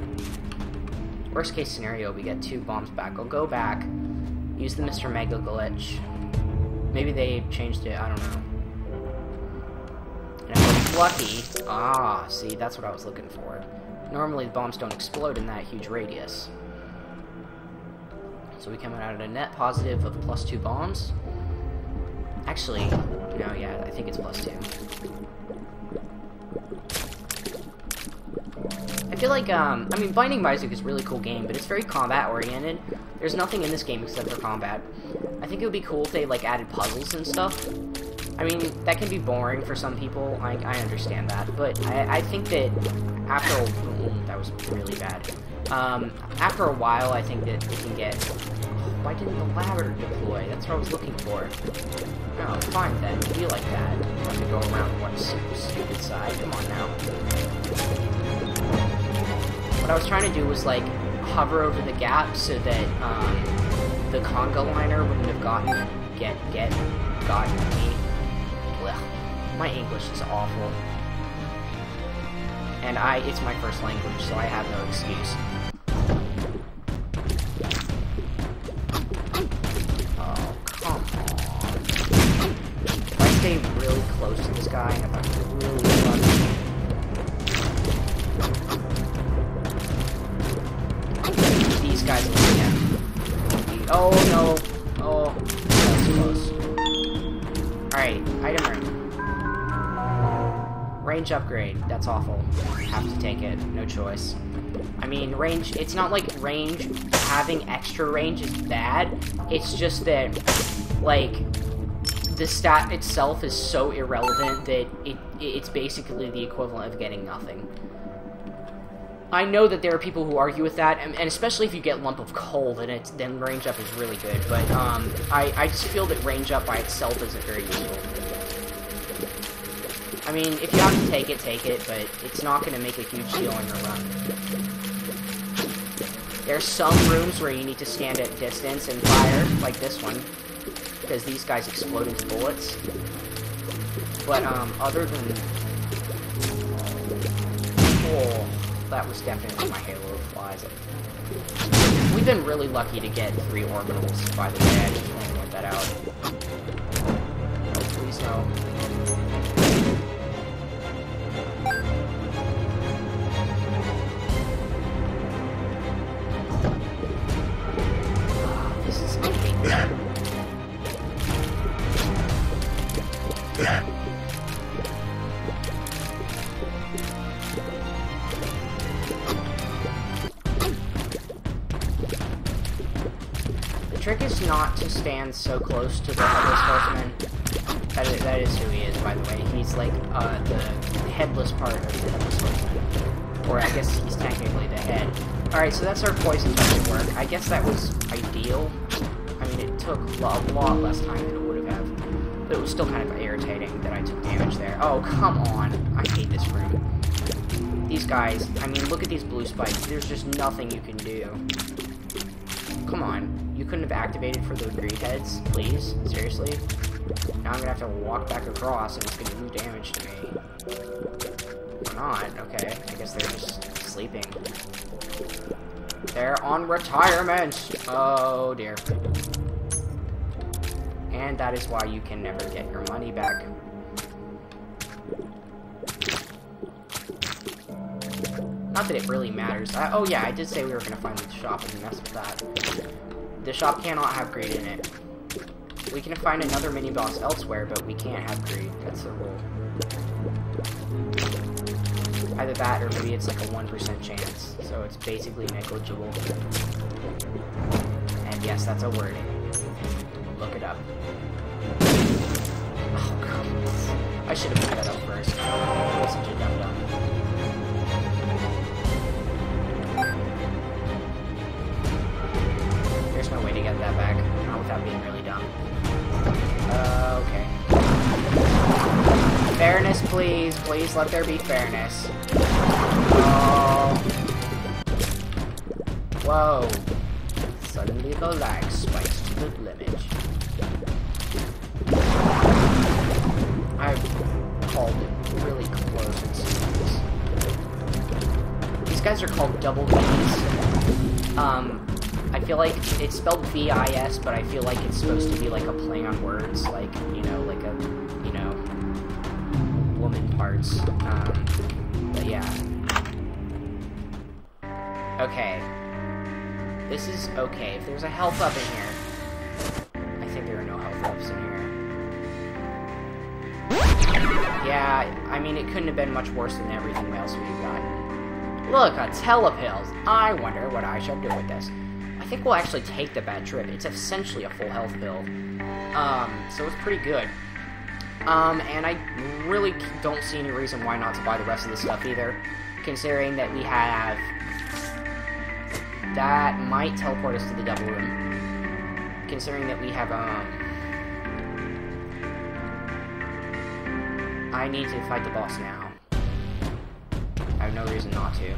Worst case scenario, we get 2 bombs back. I'll go back, use the Mr. Mega glitch. Maybe they changed it, I don't know. And if I'm lucky... Ah, see, that's what I was looking for. Normally the bombs don't explode in that huge radius. So we come out at a net positive of +2 bombs. Actually, no, yeah, I think it's +2. I feel like, I mean, Binding of Isaac is a really cool game, but it's very combat-oriented. There's nothing in this game except for combat. I think it would be cool if they, like, added puzzles and stuff. I mean, that can be boring for some people, I understand that, but I think that after that was really bad. After a while, I think that it can get... Why didn't the ladder deploy? That's what I was looking for. Oh, fine then, be like that. I have to go around one stupid side, come on now. What I was trying to do was, like, hover over the gap so that, the conga liner wouldn't have gotten me. Blech. My English is awful. And it's my first language, so I have no excuse. Oh, come on. If I stay really close to this guy, and if I'm really lucky... These guys are looking at me. Oh, no. Oh, that was close. Alright, item room. Range upgrade. That's awful. Have to take it. No choice. I mean, range... It's not like range... Having extra range is bad. It's just that, like... The stat itself is so irrelevant that it's basically the equivalent of getting nothing. I know that there are people who argue with that, and especially if you get Lump of Coal, then range up is really good, but I just feel that range up by itself isn't very useful. I mean, if you have to take it, but it's not going to make a huge deal on your run. There are some rooms where you need to stand at distance and fire, like this one, because these guys explode into bullets. But, other than... Oh... That was definitely my halo of flies. We've been really lucky to get 3 orbitals, by the way. I just want to point that out. Oh, please no. This is amazing. The trick is not to stand so close to the Headless Horseman. That is who he is, by the way. He's like the headless part of the Headless Horseman. Or I guess he's technically the head. Alright, so that's our poison touch work. I guess that was ideal. I mean, it took a lot less time than it would have. But it was still kind of irritating that I took damage there. Oh, come on. I hate this room. These guys, I mean, look at these blue spikes. There's just nothing you can do. Come on. You couldn't have activated for the greed heads, please? Seriously? Now I'm gonna have to walk back across, and it's gonna do damage to me. Or not. Okay, I guess they're just sleeping. They're on retirement! Oh, dear. And that is why you can never get your money back. Not that it really matters. Oh yeah, I did say we were gonna find the shop and mess with that. The shop cannot have greed in it. We can find another mini-boss elsewhere, but we can't have greed. That's the rule. Either that, or maybe it's like a 1% chance. So it's basically negligible. And yes, that's a word. Look it up. Oh, God. I should have put that up first. I was such a dum-dum. There's no way to get that back. Not without being really dumb. Okay. Fairness, please. Please let there be fairness. Oh. Whoa. Suddenly the lag spikes to the limit. I've called it really close in series. These guys are called double V's. I feel like it's spelled V-I-S, but I feel like it's supposed to be like a play on words, like, you know, like a, you know, woman parts. But yeah. Okay. This is okay. If there's a health up in here, I think there are no health ups in here. Yeah, I mean, it couldn't have been much worse than everything else we've gotten. Look, a telepills. I wonder what I should do with this. I think we'll actually take the bad trip. It's essentially a full health pill. So it's pretty good. And I really don't see any reason why not to buy the rest of this stuff either. Considering that we have... That might teleport us to the double room. Considering that we have, I need to fight the boss now. I have no reason not to.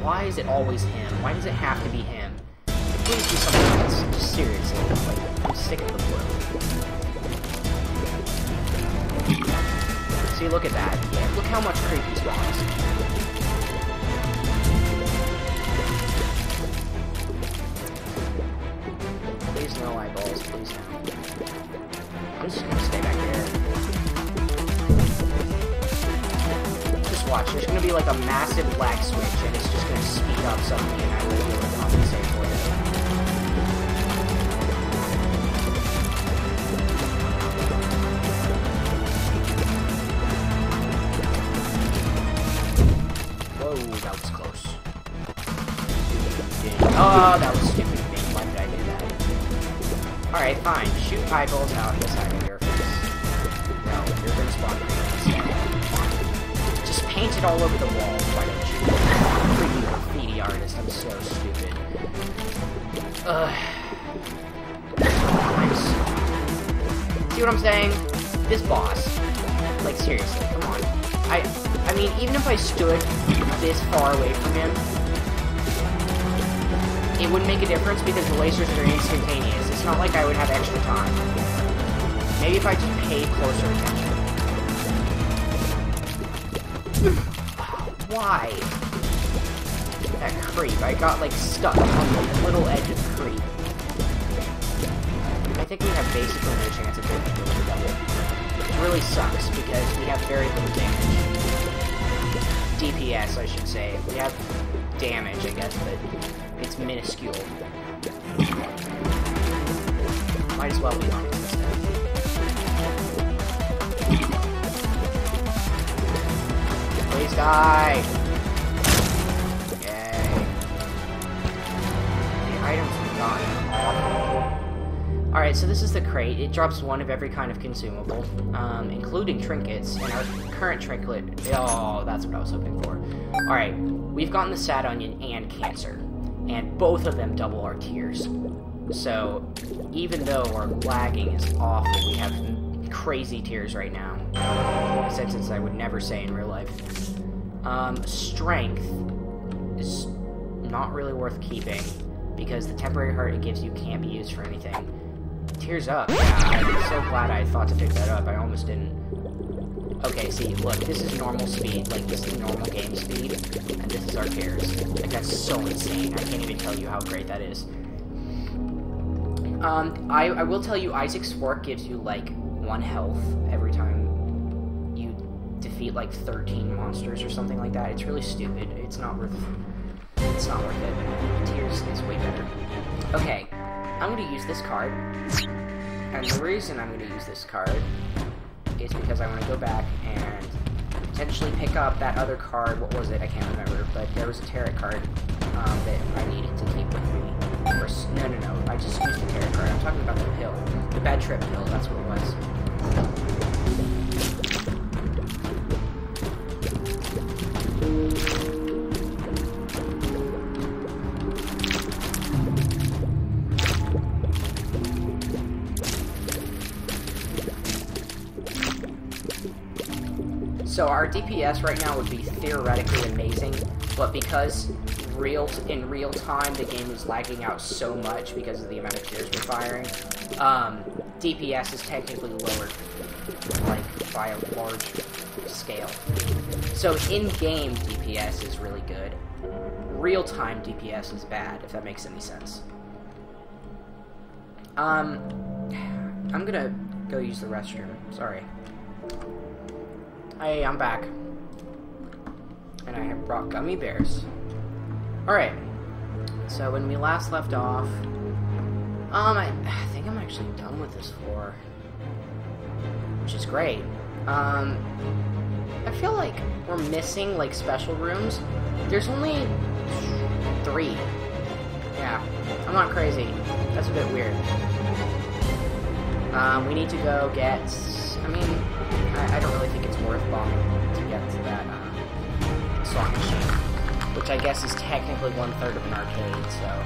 Why is it always him? Why does it have to be him? Please do something else. Just seriously. Like, I'm sick of the blue. See, look at that. Yeah, look how much creepy spawns. Please no eyeballs, please no. I'm just gonna stay back here. Just watch, there's gonna be like a massive lag switch and it's just gonna speed up suddenly and I will be able to compensate for it. Whoa, that was close. Oh, that was stupid of me. Why did I do that? Alright, fine. Shoot eyeballs out the side of your face. No, you're gonna spawn green instead. Just paint it all over the wall, why don't you? Freaking graffiti artist, I'm so stupid. See what I'm saying? This boss. Like, seriously, come on. I mean, even if I stood this far away from him, it wouldn't make a difference because the lasers are instantaneous. It's not like I would have extra time. Maybe if I just paid closer attention. Why? That creep. I got, like, stuck on the little edge of creep. I think we have basically no chance of getting the double. Which really sucks because we have very little damage. DPS, I should say. We have damage, I guess, but it's minuscule. Might as well be on it instead. Please die! Yay. The items we got are awful. Alright, so this is the crate. It drops one of every kind of consumable, including trinkets, and our current trinket... Oh, that's what I was hoping for. Alright, we've gotten the sad onion and cancer, and both of them double our tiers. So, even though our lagging is awful, we have crazy tiers right now. A sentence I would never say in real life. Strength is not really worth keeping. because the temporary heart it gives you can't be used for anything. Tears up. Yeah, I'm so glad I thought to pick that up. I almost didn't. Okay, see, look, this is normal speed. Like, this is normal game speed, and this is our tears. Like, that's so insane. I can't even tell you how great that is. I will tell you, Isaac's Fork gives you, like, 1 health every time you defeat, like, 13 monsters or something like that. It's really stupid. It's not worth it. Tears is way better. Okay, I'm going to use this card. And the reason I'm going to use this card is because I want to go back and potentially pick up that other card. What was it? I can't remember. But there was a tarot card that I needed to keep with me. Or, no. I just used the tarot card. I'm talking about the pill. The bad trip pill. That's what it was. So our DPS right now would be theoretically amazing, but because in real time the game is lagging out so much because of the amount of tears we're firing, DPS is technically lowered, like, by a large scale. So in-game DPS is really good. Real-time DPS is bad, if that makes any sense. I'm gonna go use the restroom. Sorry. Hey, I'm back. And I have brought gummy bears. Alright. So when we last left off, I think I'm actually done with this floor. Which is great. I feel like we're missing, like, special rooms. There's only 3. Yeah, I'm not crazy. That's a bit weird. We need to go get... I mean, I don't really think it's worth bombing to get to that slot machine, which I guess is technically 1/3 of an arcade, so...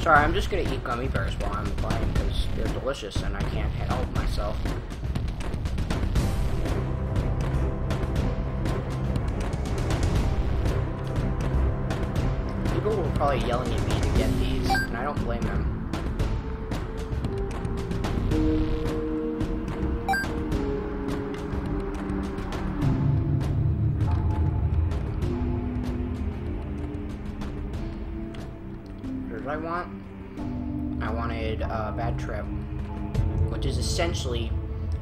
Sorry, I'm just gonna eat gummy bears while I'm playing, because they're delicious and I can't help myself. People were probably yelling at me to get these, and I don't blame them. What did I want? I wanted Bad Trip, which is essentially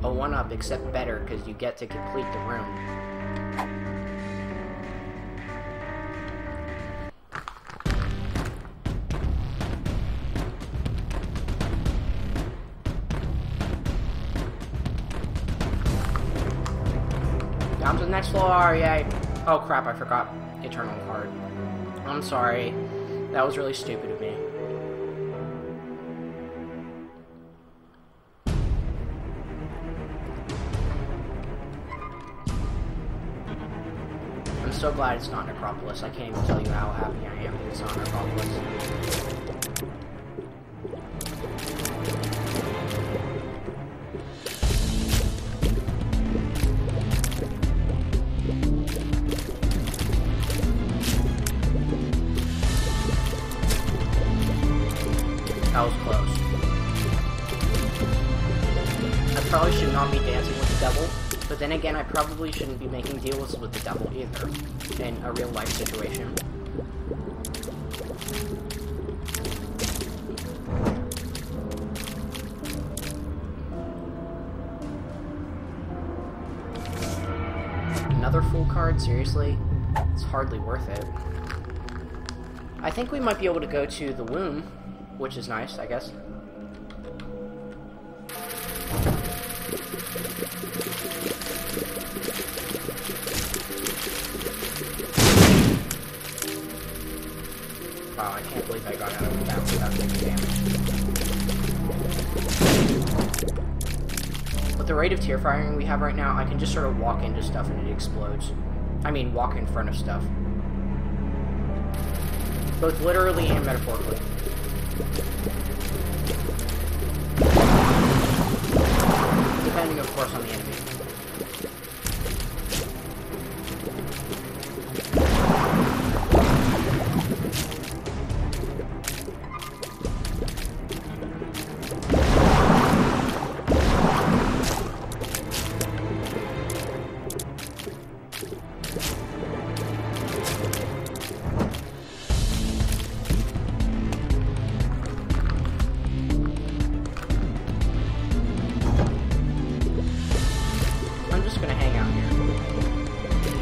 a 1-up except better because you get to complete the room. Down to the next floor, yay! Oh crap, I forgot Eternal card. I'm sorry. That was really stupid of me. I'm so glad it's not Necropolis. I can't even tell you how happy I am that it's not Necropolis. That was close. I probably should not be dancing with the devil, but then again, I probably shouldn't be making deals with the devil either, in a real-life situation. Another full card? Seriously? It's hardly worth it. I think we might be able to go to the womb, which is nice, I guess. Wow, I can't believe I got out of that without taking damage. With the rate of tear firing we have right now, I can just sort of walk into stuff and it explodes. I mean, walk in front of stuff. Both literally and metaphorically. Depending, of course, on the enemy.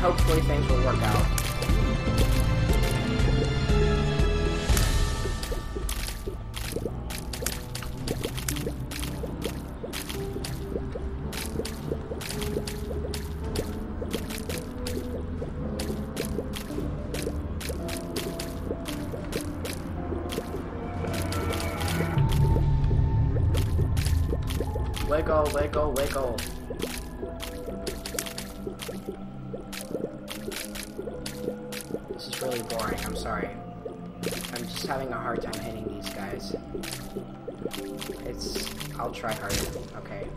hopefully things will work out. Wiggle, wiggle, wiggle. This is really boring, I'm sorry. I'm just having a hard time hitting these guys. I'll try harder. Okay.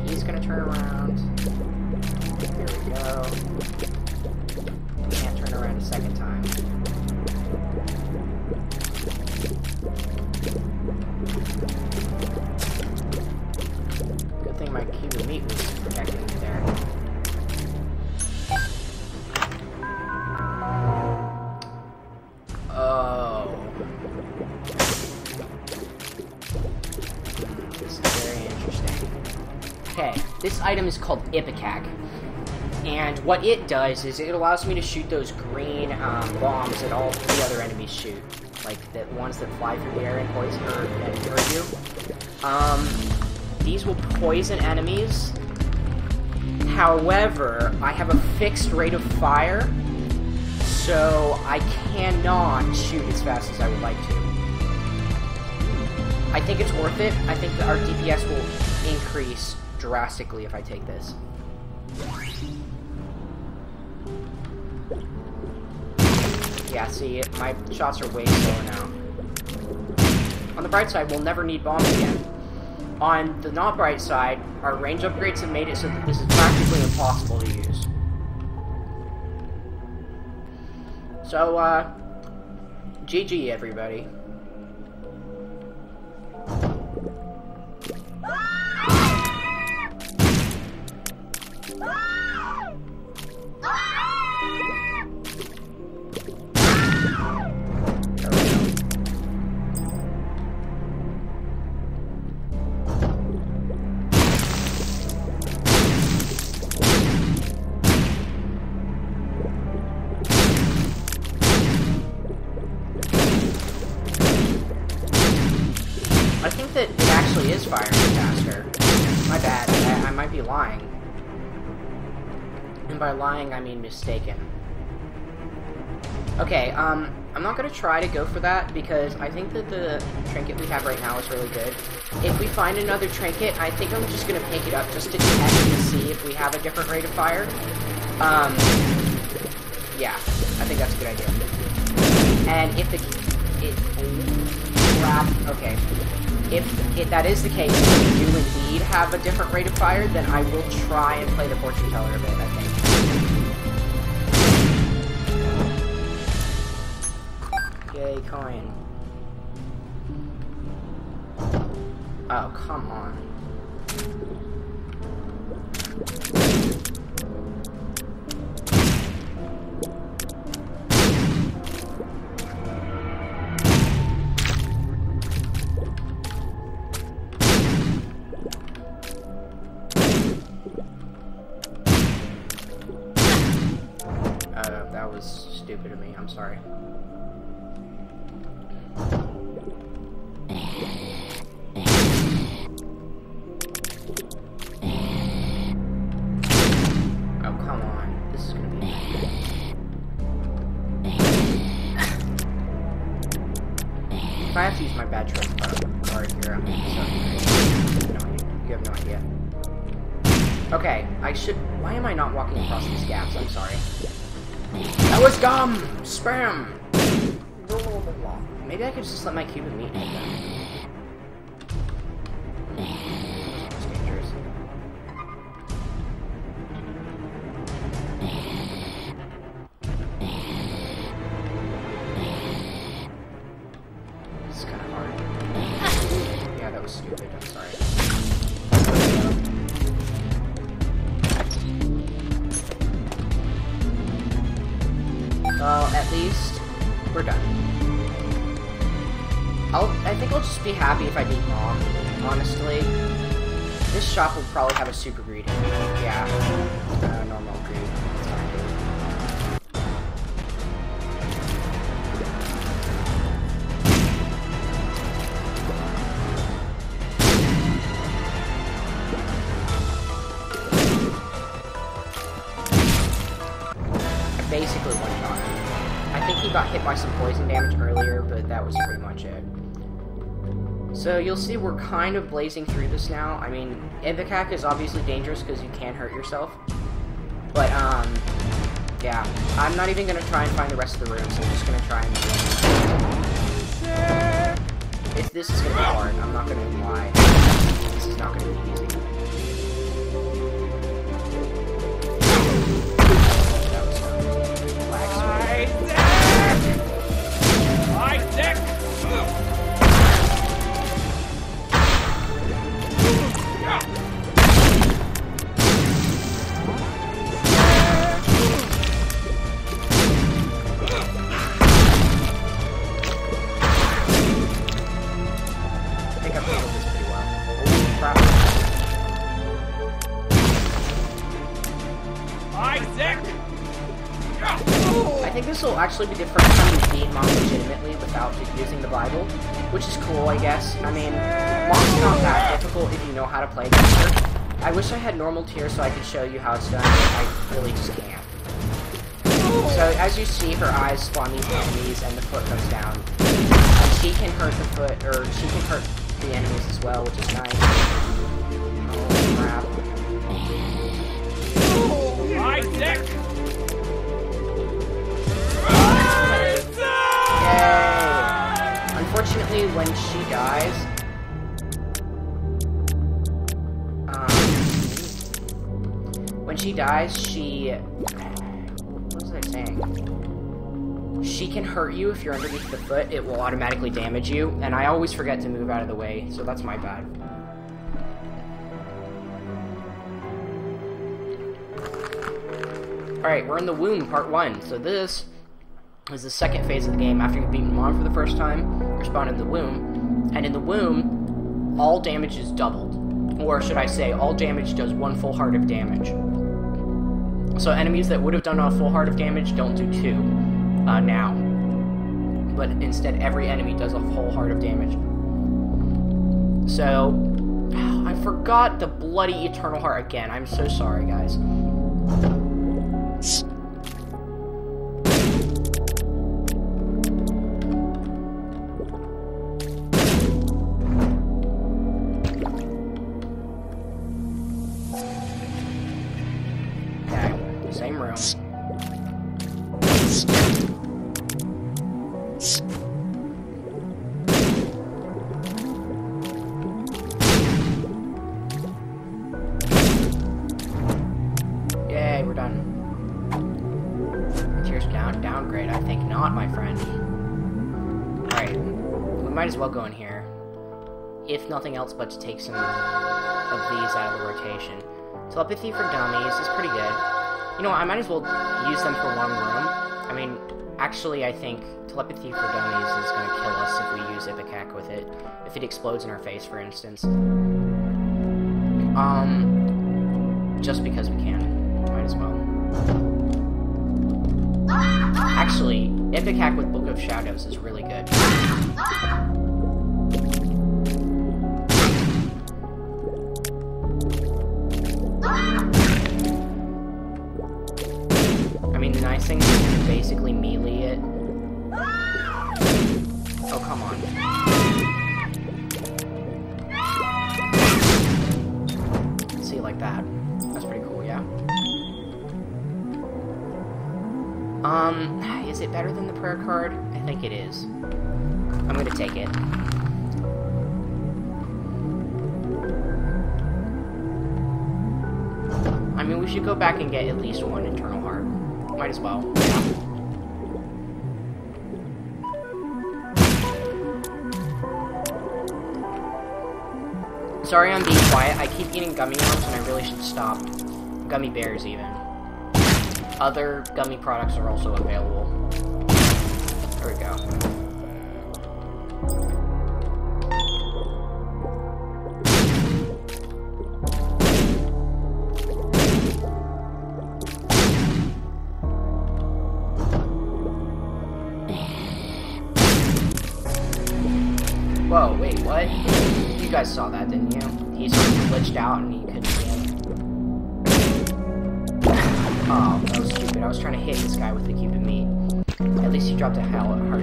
He's gonna turn around. There we go. Can't turn around a second time. Good thing my cube of meat was protecting me there. Oh. This is very interesting. Okay, this item is called Ipecac. And what it does is it allows me to shoot those green bombs that all the other enemies shoot. Like the ones that fly through the air and poison and hurt you. These will poison enemies. However, I have a fixed rate of fire, so I cannot shoot as fast as I would like to. I think it's worth it. I think that our DPS will increase drastically if I take this. Yeah, see, my shots are way slower now. On the bright side, we'll never need bombs again. On the not bright side, our range upgrades have made it so that this is practically impossible to use. So, GG everybody. I think that it actually is firing faster. My bad, I might be lying. And by lying, I mean mistaken. Okay, I'm not gonna try to go for that because I think that the trinket we have right now is really good. If we find another trinket, I think I'm just gonna pick it up just to test and see if we have a different rate of fire. Yeah, I think that's a good idea. And if okay. If that is the case, if we do indeed have a different rate of fire, then I will try and play the fortune teller a bit, I think. Yay, coin. Oh, come on. That was stupid of me, I'm sorry. Oh, come on. This is gonna be... If I have to use my bad trick card here, I'm so you have no idea. Okay, I should... Why am I not walking across these gaps? I'm sorry. That was dumb! Spam! Maybe I could just let my cube of meat hit them. It's dangerous. This is kind of hard. Yeah, that was stupid. I'm sorry. Well, at least we're done. I think I'll just be happy if I beat Mom, honestly. This shop will probably have a super greedy. Yeah. Yeah. Normal greed. That's fine, dude. Basically one-shot him. I think he got hit by some poison damage earlier, but that was pretty much it. So you'll see we're kind of blazing through this now. I mean, Ipecac is obviously dangerous because you can hurt yourself. But, yeah. I'm not even going to try and find the rest of the rooms. I'm just going to try and do this is going to be hard. I'm not going to lie. This is not going to be easy. I think this will actually be the first time we've beaten Mom legitimately without using the Bible, which is cool, I guess. I mean, Mom's not that difficult if you know how to play against her. I wish I had normal tier so I could show you how it's done, but I really just can't. So, as you see, her eyes spawn these enemies and the foot goes down. And she can hurt the foot, or she can hurt the enemies as well, which is nice. Oh, crap. Isaac! Yay! Unfortunately, when she dies, what was I saying? She can hurt you if you're underneath the foot. It will automatically damage you, and I always forget to move out of the way, so that's my bad. Alright, we're in the womb, part 1. So this is the second phase of the game. After you've beaten Mom for the first time, you're spawned in the womb. And in the womb, all damage is doubled. Or should I say, all damage does 1 full heart of damage. So enemies that would have done a full heart of damage don't do 2 now. But instead, every enemy does a whole heart of damage. So, I forgot the bloody Eternal Heart again. I'm so sorry, guys. Okay, same room. Yay, we're done. Tears downgrade? I think not, my friend. Alright, we might as well go in here. If nothing else but to take some of these out of the rotation. Telepathy for Dummies is pretty good. You know what, I might as well use them for one room. I mean, actually, I think Telepathy for Dummies is going to kill us if we use Ipecac with it. If it explodes in our face, for instance. Just because we can. Might as well. Actually, Ipecac with Book of Shadows is really good. I mean, the nice thing is you can basically melee it. Oh, come on. See, like that. That's pretty cool, yeah. Is it better than the prayer card? I think it is. I'm gonna take it. I mean, we should go back and get at least 1 Eternal Heart. Might as well. Yeah. Sorry I'm being quiet. I keep eating gummy worms and I really should stop. Gummy bears, even. Other gummy products are also available. There we go. You guys saw that, didn't you? He sort of glitched out and he couldn't see him. Oh, that was stupid. I was trying to hit this guy with the cube of meat. At least he dropped a hell of a heart.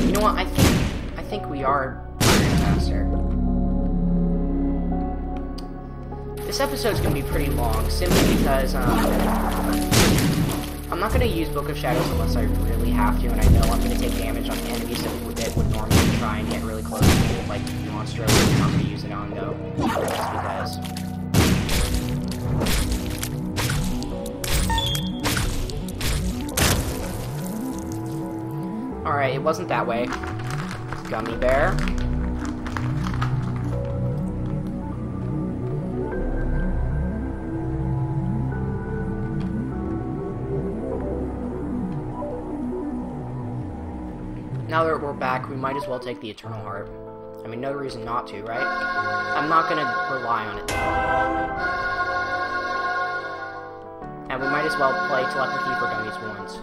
You know what? I think we are faster. This episode's gonna be pretty long, simply because I'm not gonna use Book of Shadows unless I really have to, and I know I'm gonna take damage on enemies that would normally try and get really close to me, like Monstro. I'm not gonna use it on though, just because. Alright, it wasn't that way. Gummy bear. Now that we're back, we might as well take the Eternal Heart. I mean, no reason not to, right? I'm not gonna rely on it, though. And we might as well play Telepathy for Dummies once.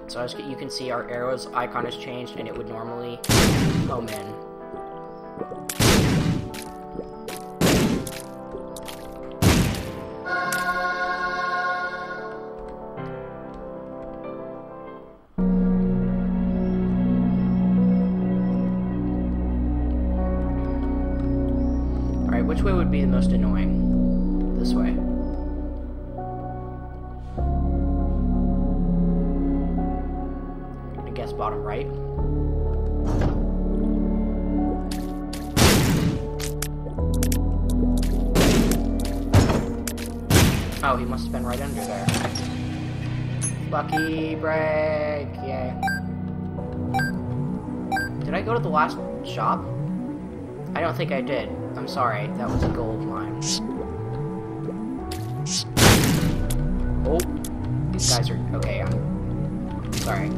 So as you can see, our arrow's icon has changed, and it would normally home in. Alright, which way would be the most annoying? This way. I guess bottom right. Oh, he must have been right under there. Lucky break! Yay. Did I go to the last shop? I don't think I did. I'm sorry, that was a gold mine. Oh, these guys are... Okay, I'm sorry.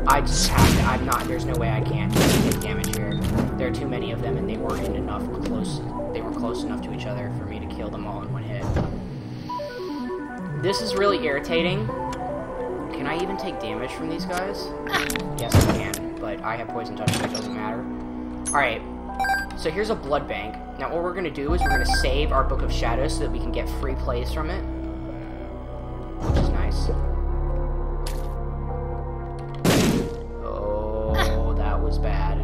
I just have to... I'm not... There's no way I can't take damage here. There are too many of them, and they weren't enough close... They were close enough to each other for me to kill them all in one hit. This is really irritating. Can I even take damage from these guys? Yes, I can, but I have poison touch, so it doesn't matter. Alright. So here's a blood bank. Now what we're going to do is we're going to save our Book of Shadows so that we can get free plays from it. Which is nice. Oh, that was bad.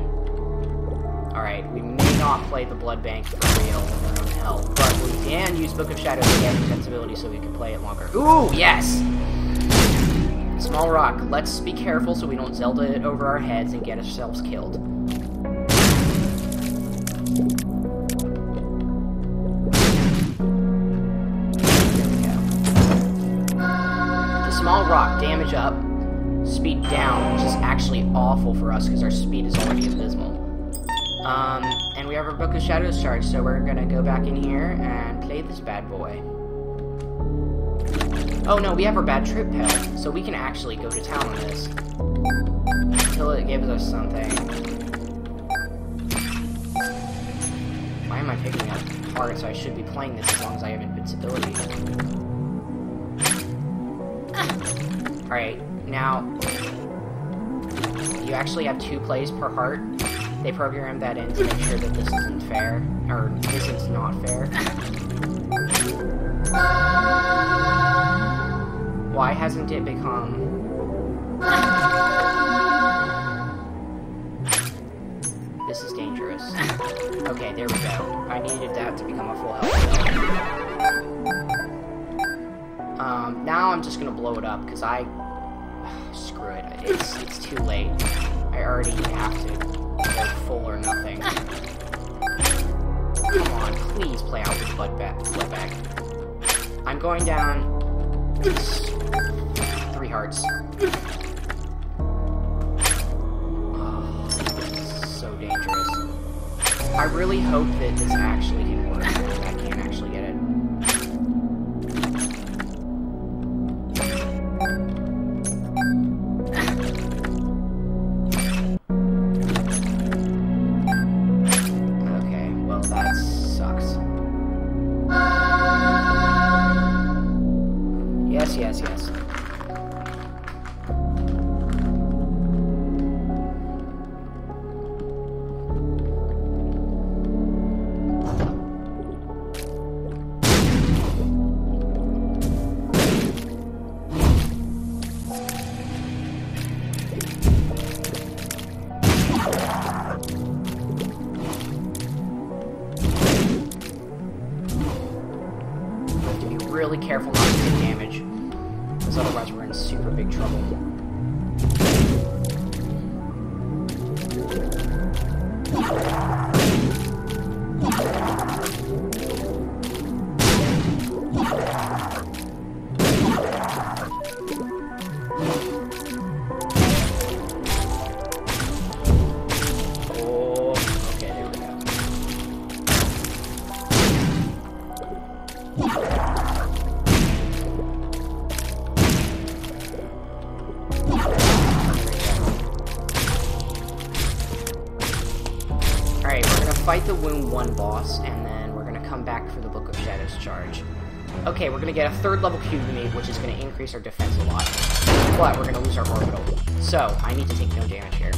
Alright, we may not play the blood bank for real in our own hell, but we can use Book of Shadows to get invincibility so we can play it longer. Ooh, yes! Small rock. Let's be careful so we don't Zelda it over our heads and get ourselves killed. Small rock, damage up, speed down, which is actually awful for us because our speed is already abysmal. And we have our Book of Shadows charged, so we're gonna go back in here and play this bad boy. Oh no, we have our bad trip pill, so we can actually go to town on this. Until it gives us something. Why am I picking up hearts? I should be playing this as long as I have invincibility. Alright, now, you actually have 2 plays per heart. They programmed that in to make sure that this isn't fair, or this is not fair. Why hasn't it become... This is dangerous. Okay, there we go. I needed that to become a full health. Now I'm just gonna blow it up, because screw it. It's too late. I already have to go full or nothing. Come on, please play out with blood bag. I'm going down 3 hearts. Oh, this is so dangerous. I really hope that this actually can work, and I can actually get it. Yes. in big trouble. Fight the Wound 1 boss, and then we're gonna come back for the Book of Shadows charge. Okay, we're gonna get a 3rd level cube meat, which is gonna increase our defense a lot. But we're gonna lose our orbital. So, I need to take no damage here.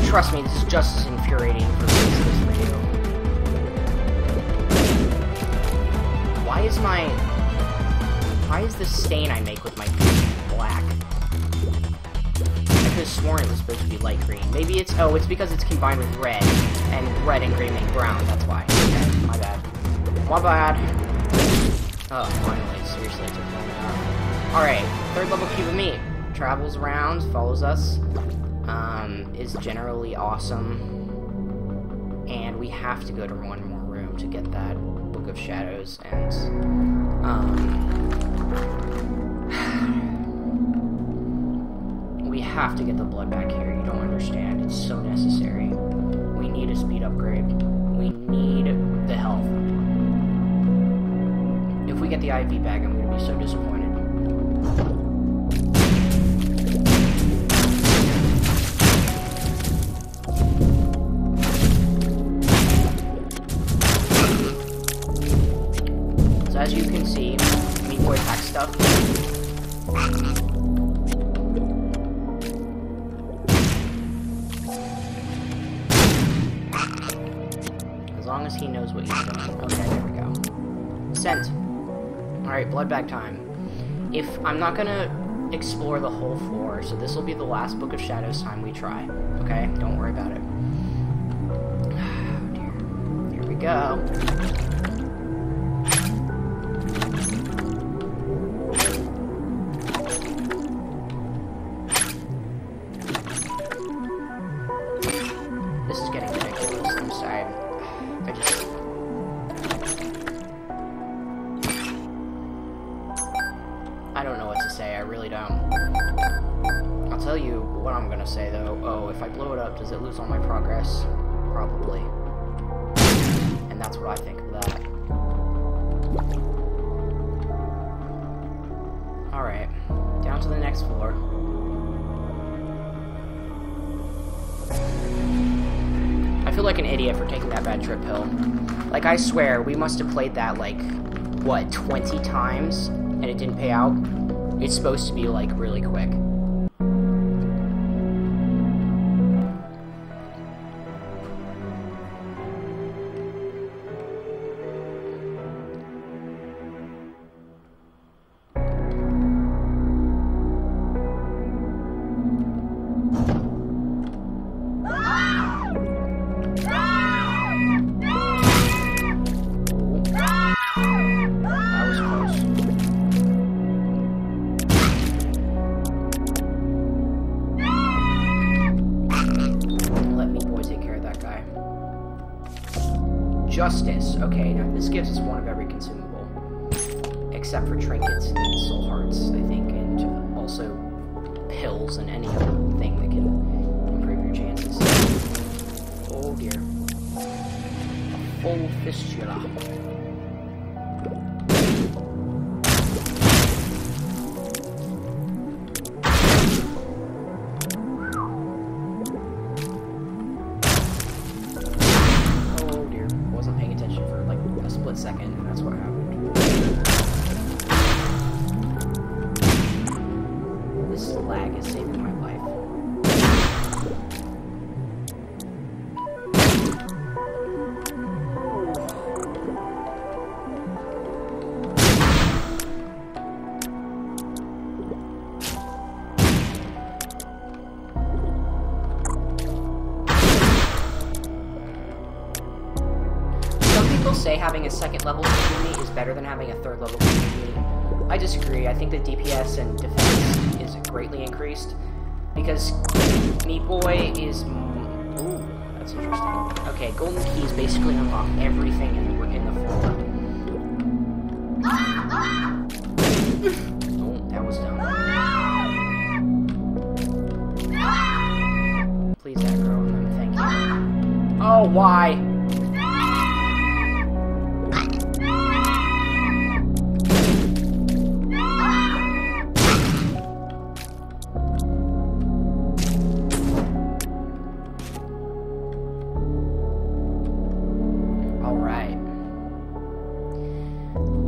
Trust me, this is just as infuriating for me as it is for you. Why is the stain I make with my paint black? I could have sworn it was supposed to be light green. Maybe it's, oh, it's because it's combined with red, and red and green make brown, that's why. Okay, my bad. My bad. Oh, finally, seriously, it took long enough. Alright, 3rd level cube of meat. Travels around, follows us. Is generally awesome, and we have to go to one more room to get that Book of Shadows, and we have to get the blood back here. You don't understand. It's so necessary. We need a speed upgrade. We need the health. If we get the IV bag, I'm going to be so disappointed. As you can see, Meat Boy attack stuff. As long as he knows what he's doing. Okay, there we go. Sent. Alright, blood bag time. If I'm not gonna explore the whole floor, so this will be the last Book of Shadows time we try. Okay? Don't worry about it. Oh dear. Here we go. This is getting ridiculous. I'm sorry. I don't know what to say. I really don't. I'll tell you what I'm gonna say though. Oh, if I blow it up, does it lose all my progress? Probably. And that's what I think of that. Alright. Down to the next floor. I feel like an idiot for taking that bad trip pill. Like, I swear, we must have played that, like, what, 20 times? And it didn't pay out? It's supposed to be, like, really quick. Justice. Okay, now this gives us one of every consumable. Except for trinkets and soul hearts, I think, and also pills and any other thing that can improve your chances. Oh dear. A full fistula. Second, and that's what happened. This lag is saving my life. Say having a second level community is better than having a third level community. I disagree. I think the DPS and defense is greatly increased because Meat Boy is. Ooh, that's interesting. Okay, golden keys basically unlock everything in the floor. Oh, that was dumb. Please aggro him. Thank you. Oh, why?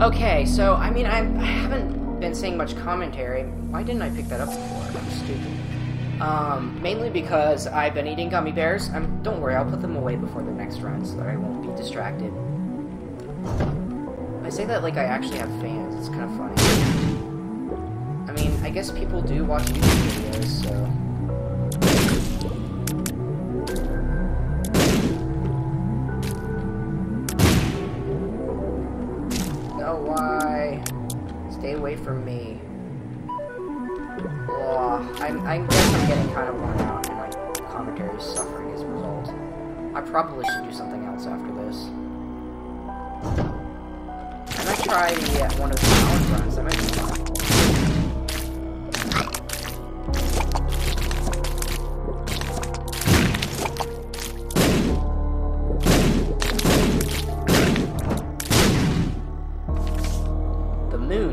Okay, so, I mean, I haven't been saying much commentary. Why didn't I pick that up before? I'm stupid. Mainly because I've been eating gummy bears. Don't worry, I'll put them away before the next run so that I won't be distracted. I say that like I actually have fans. It's kind of funny. I mean, I guess people do watch YouTube videos, so... Why? Stay away from me. Ugh. I guess I'm getting kind of worn out, and my commentary is suffering as a result. I probably should do something else after this. I might try one of the challenge runs. That might be fun.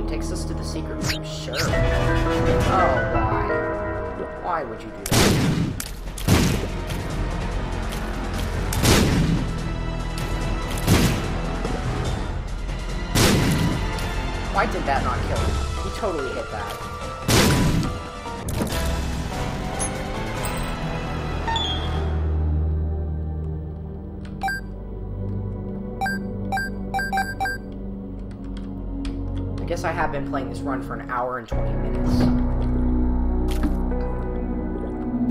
Takes us to the secret room. Sure. Oh, why? Why would you do that? Why did that not kill him? He totally hit that. I guess I have been playing this run for an hour and 20 minutes.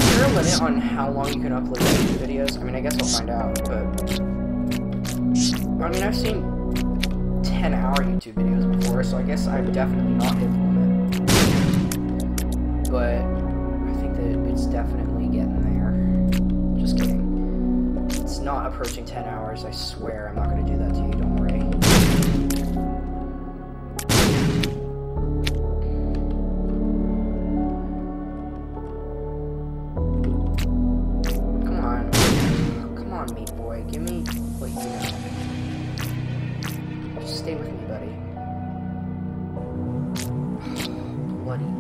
Is there a limit on how long you can upload YouTube videos? I mean, I guess I'll find out, but... I mean, I've seen 10-hour YouTube videos before, so I guess I've definitely not hit the limit. But I think that it's definitely getting there. Just kidding. It's not approaching 10 hours, I swear. I'm not going to do that to you, don't worry. Meat Boy, give me what you know. Just stay with me, buddy. Bloody.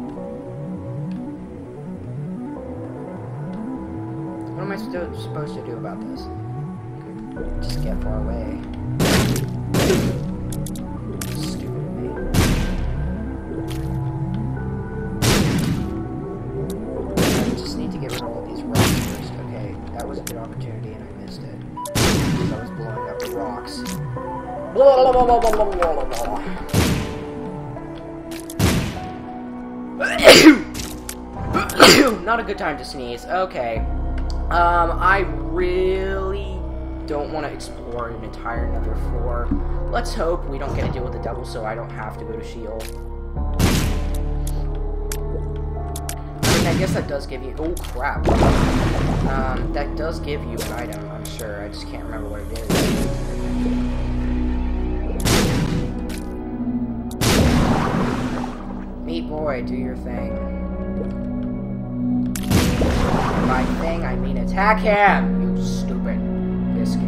What am I supposed to do about this? Just get far away. Stupid of me. I just need to get rid of all these rocks first. Okay, that was a good opportunity and I missed it. Because I was blowing up the rocks. Blah, blah, blah, blah, blah, blah, blah. Not a good time to sneeze. Okay. I really don't want to explore an entire another floor. Let's hope we don't get to deal with the devil so I don't have to go to Sheol. I mean, I guess that does give you... Oh, crap. That does give you an item, I'm sure. I just can't remember what it is. boy, do your thing. By thing, I mean attack him, you stupid biscuit.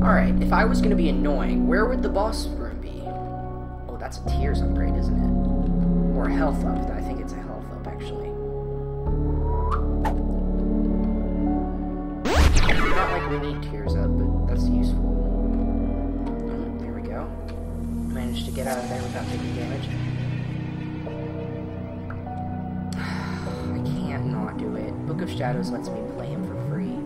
Alright, if I was gonna be annoying, where would the boss room be? Oh, that's a tears upgrade, isn't it? Or a health up. I think it's a health up, actually. Not like we need tears up, but that's useful. Oh, there we go. Managed to get out of there without taking damage. I can't not do it. Book of Shadows lets me play him for free.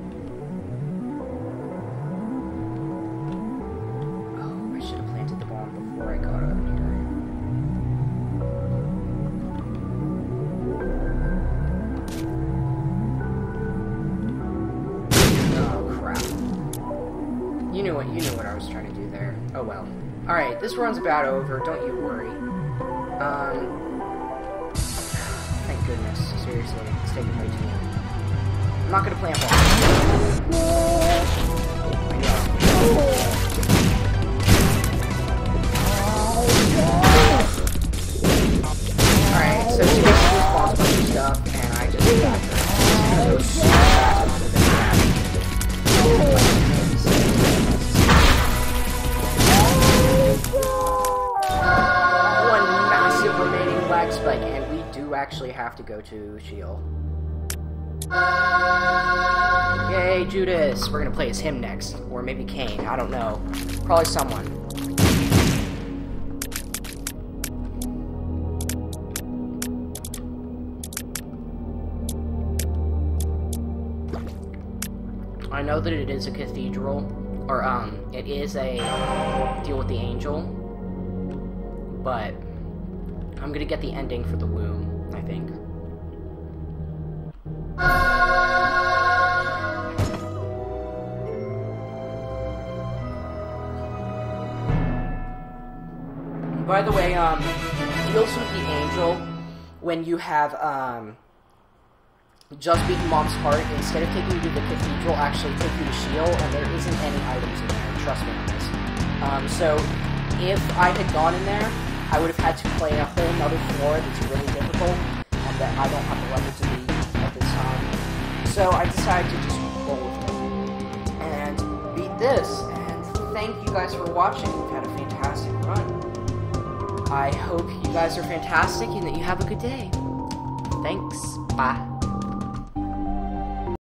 Oh, I should have planted the bomb before I got out of here. You knew what I was trying to do there. Oh well. Alright, this run's about over, don't you worry. Thank goodness. Seriously, it's taking way too long. I'm not gonna play a bomb. I know. Alright, so she basically spawns a bunch of stuff, and I just got her. So super fast into the back. One massive remaining lag spike, and we do actually have to go to Shield. Yay, Judas! We're gonna play as him next. Or maybe Kane, I don't know. Probably someone. I know that it is a cathedral, or it is a deal with the angel, but I'm gonna get the ending for the womb, I think. By the way, deals with the angel, when you have, just beaten Mom's heart, instead of taking you to the cathedral, actually take you to Shield, and there isn't any items in there, trust me on this. So, if I had gone in there, I would have had to play a whole nother floor that's really difficult, and that I don't have the level to beat at this time. So I decided to just roll with it, and beat this, and thank you guys for watching. We've had a fantastic run. I hope you guys are fantastic, and that you have a good day. Thanks, bye.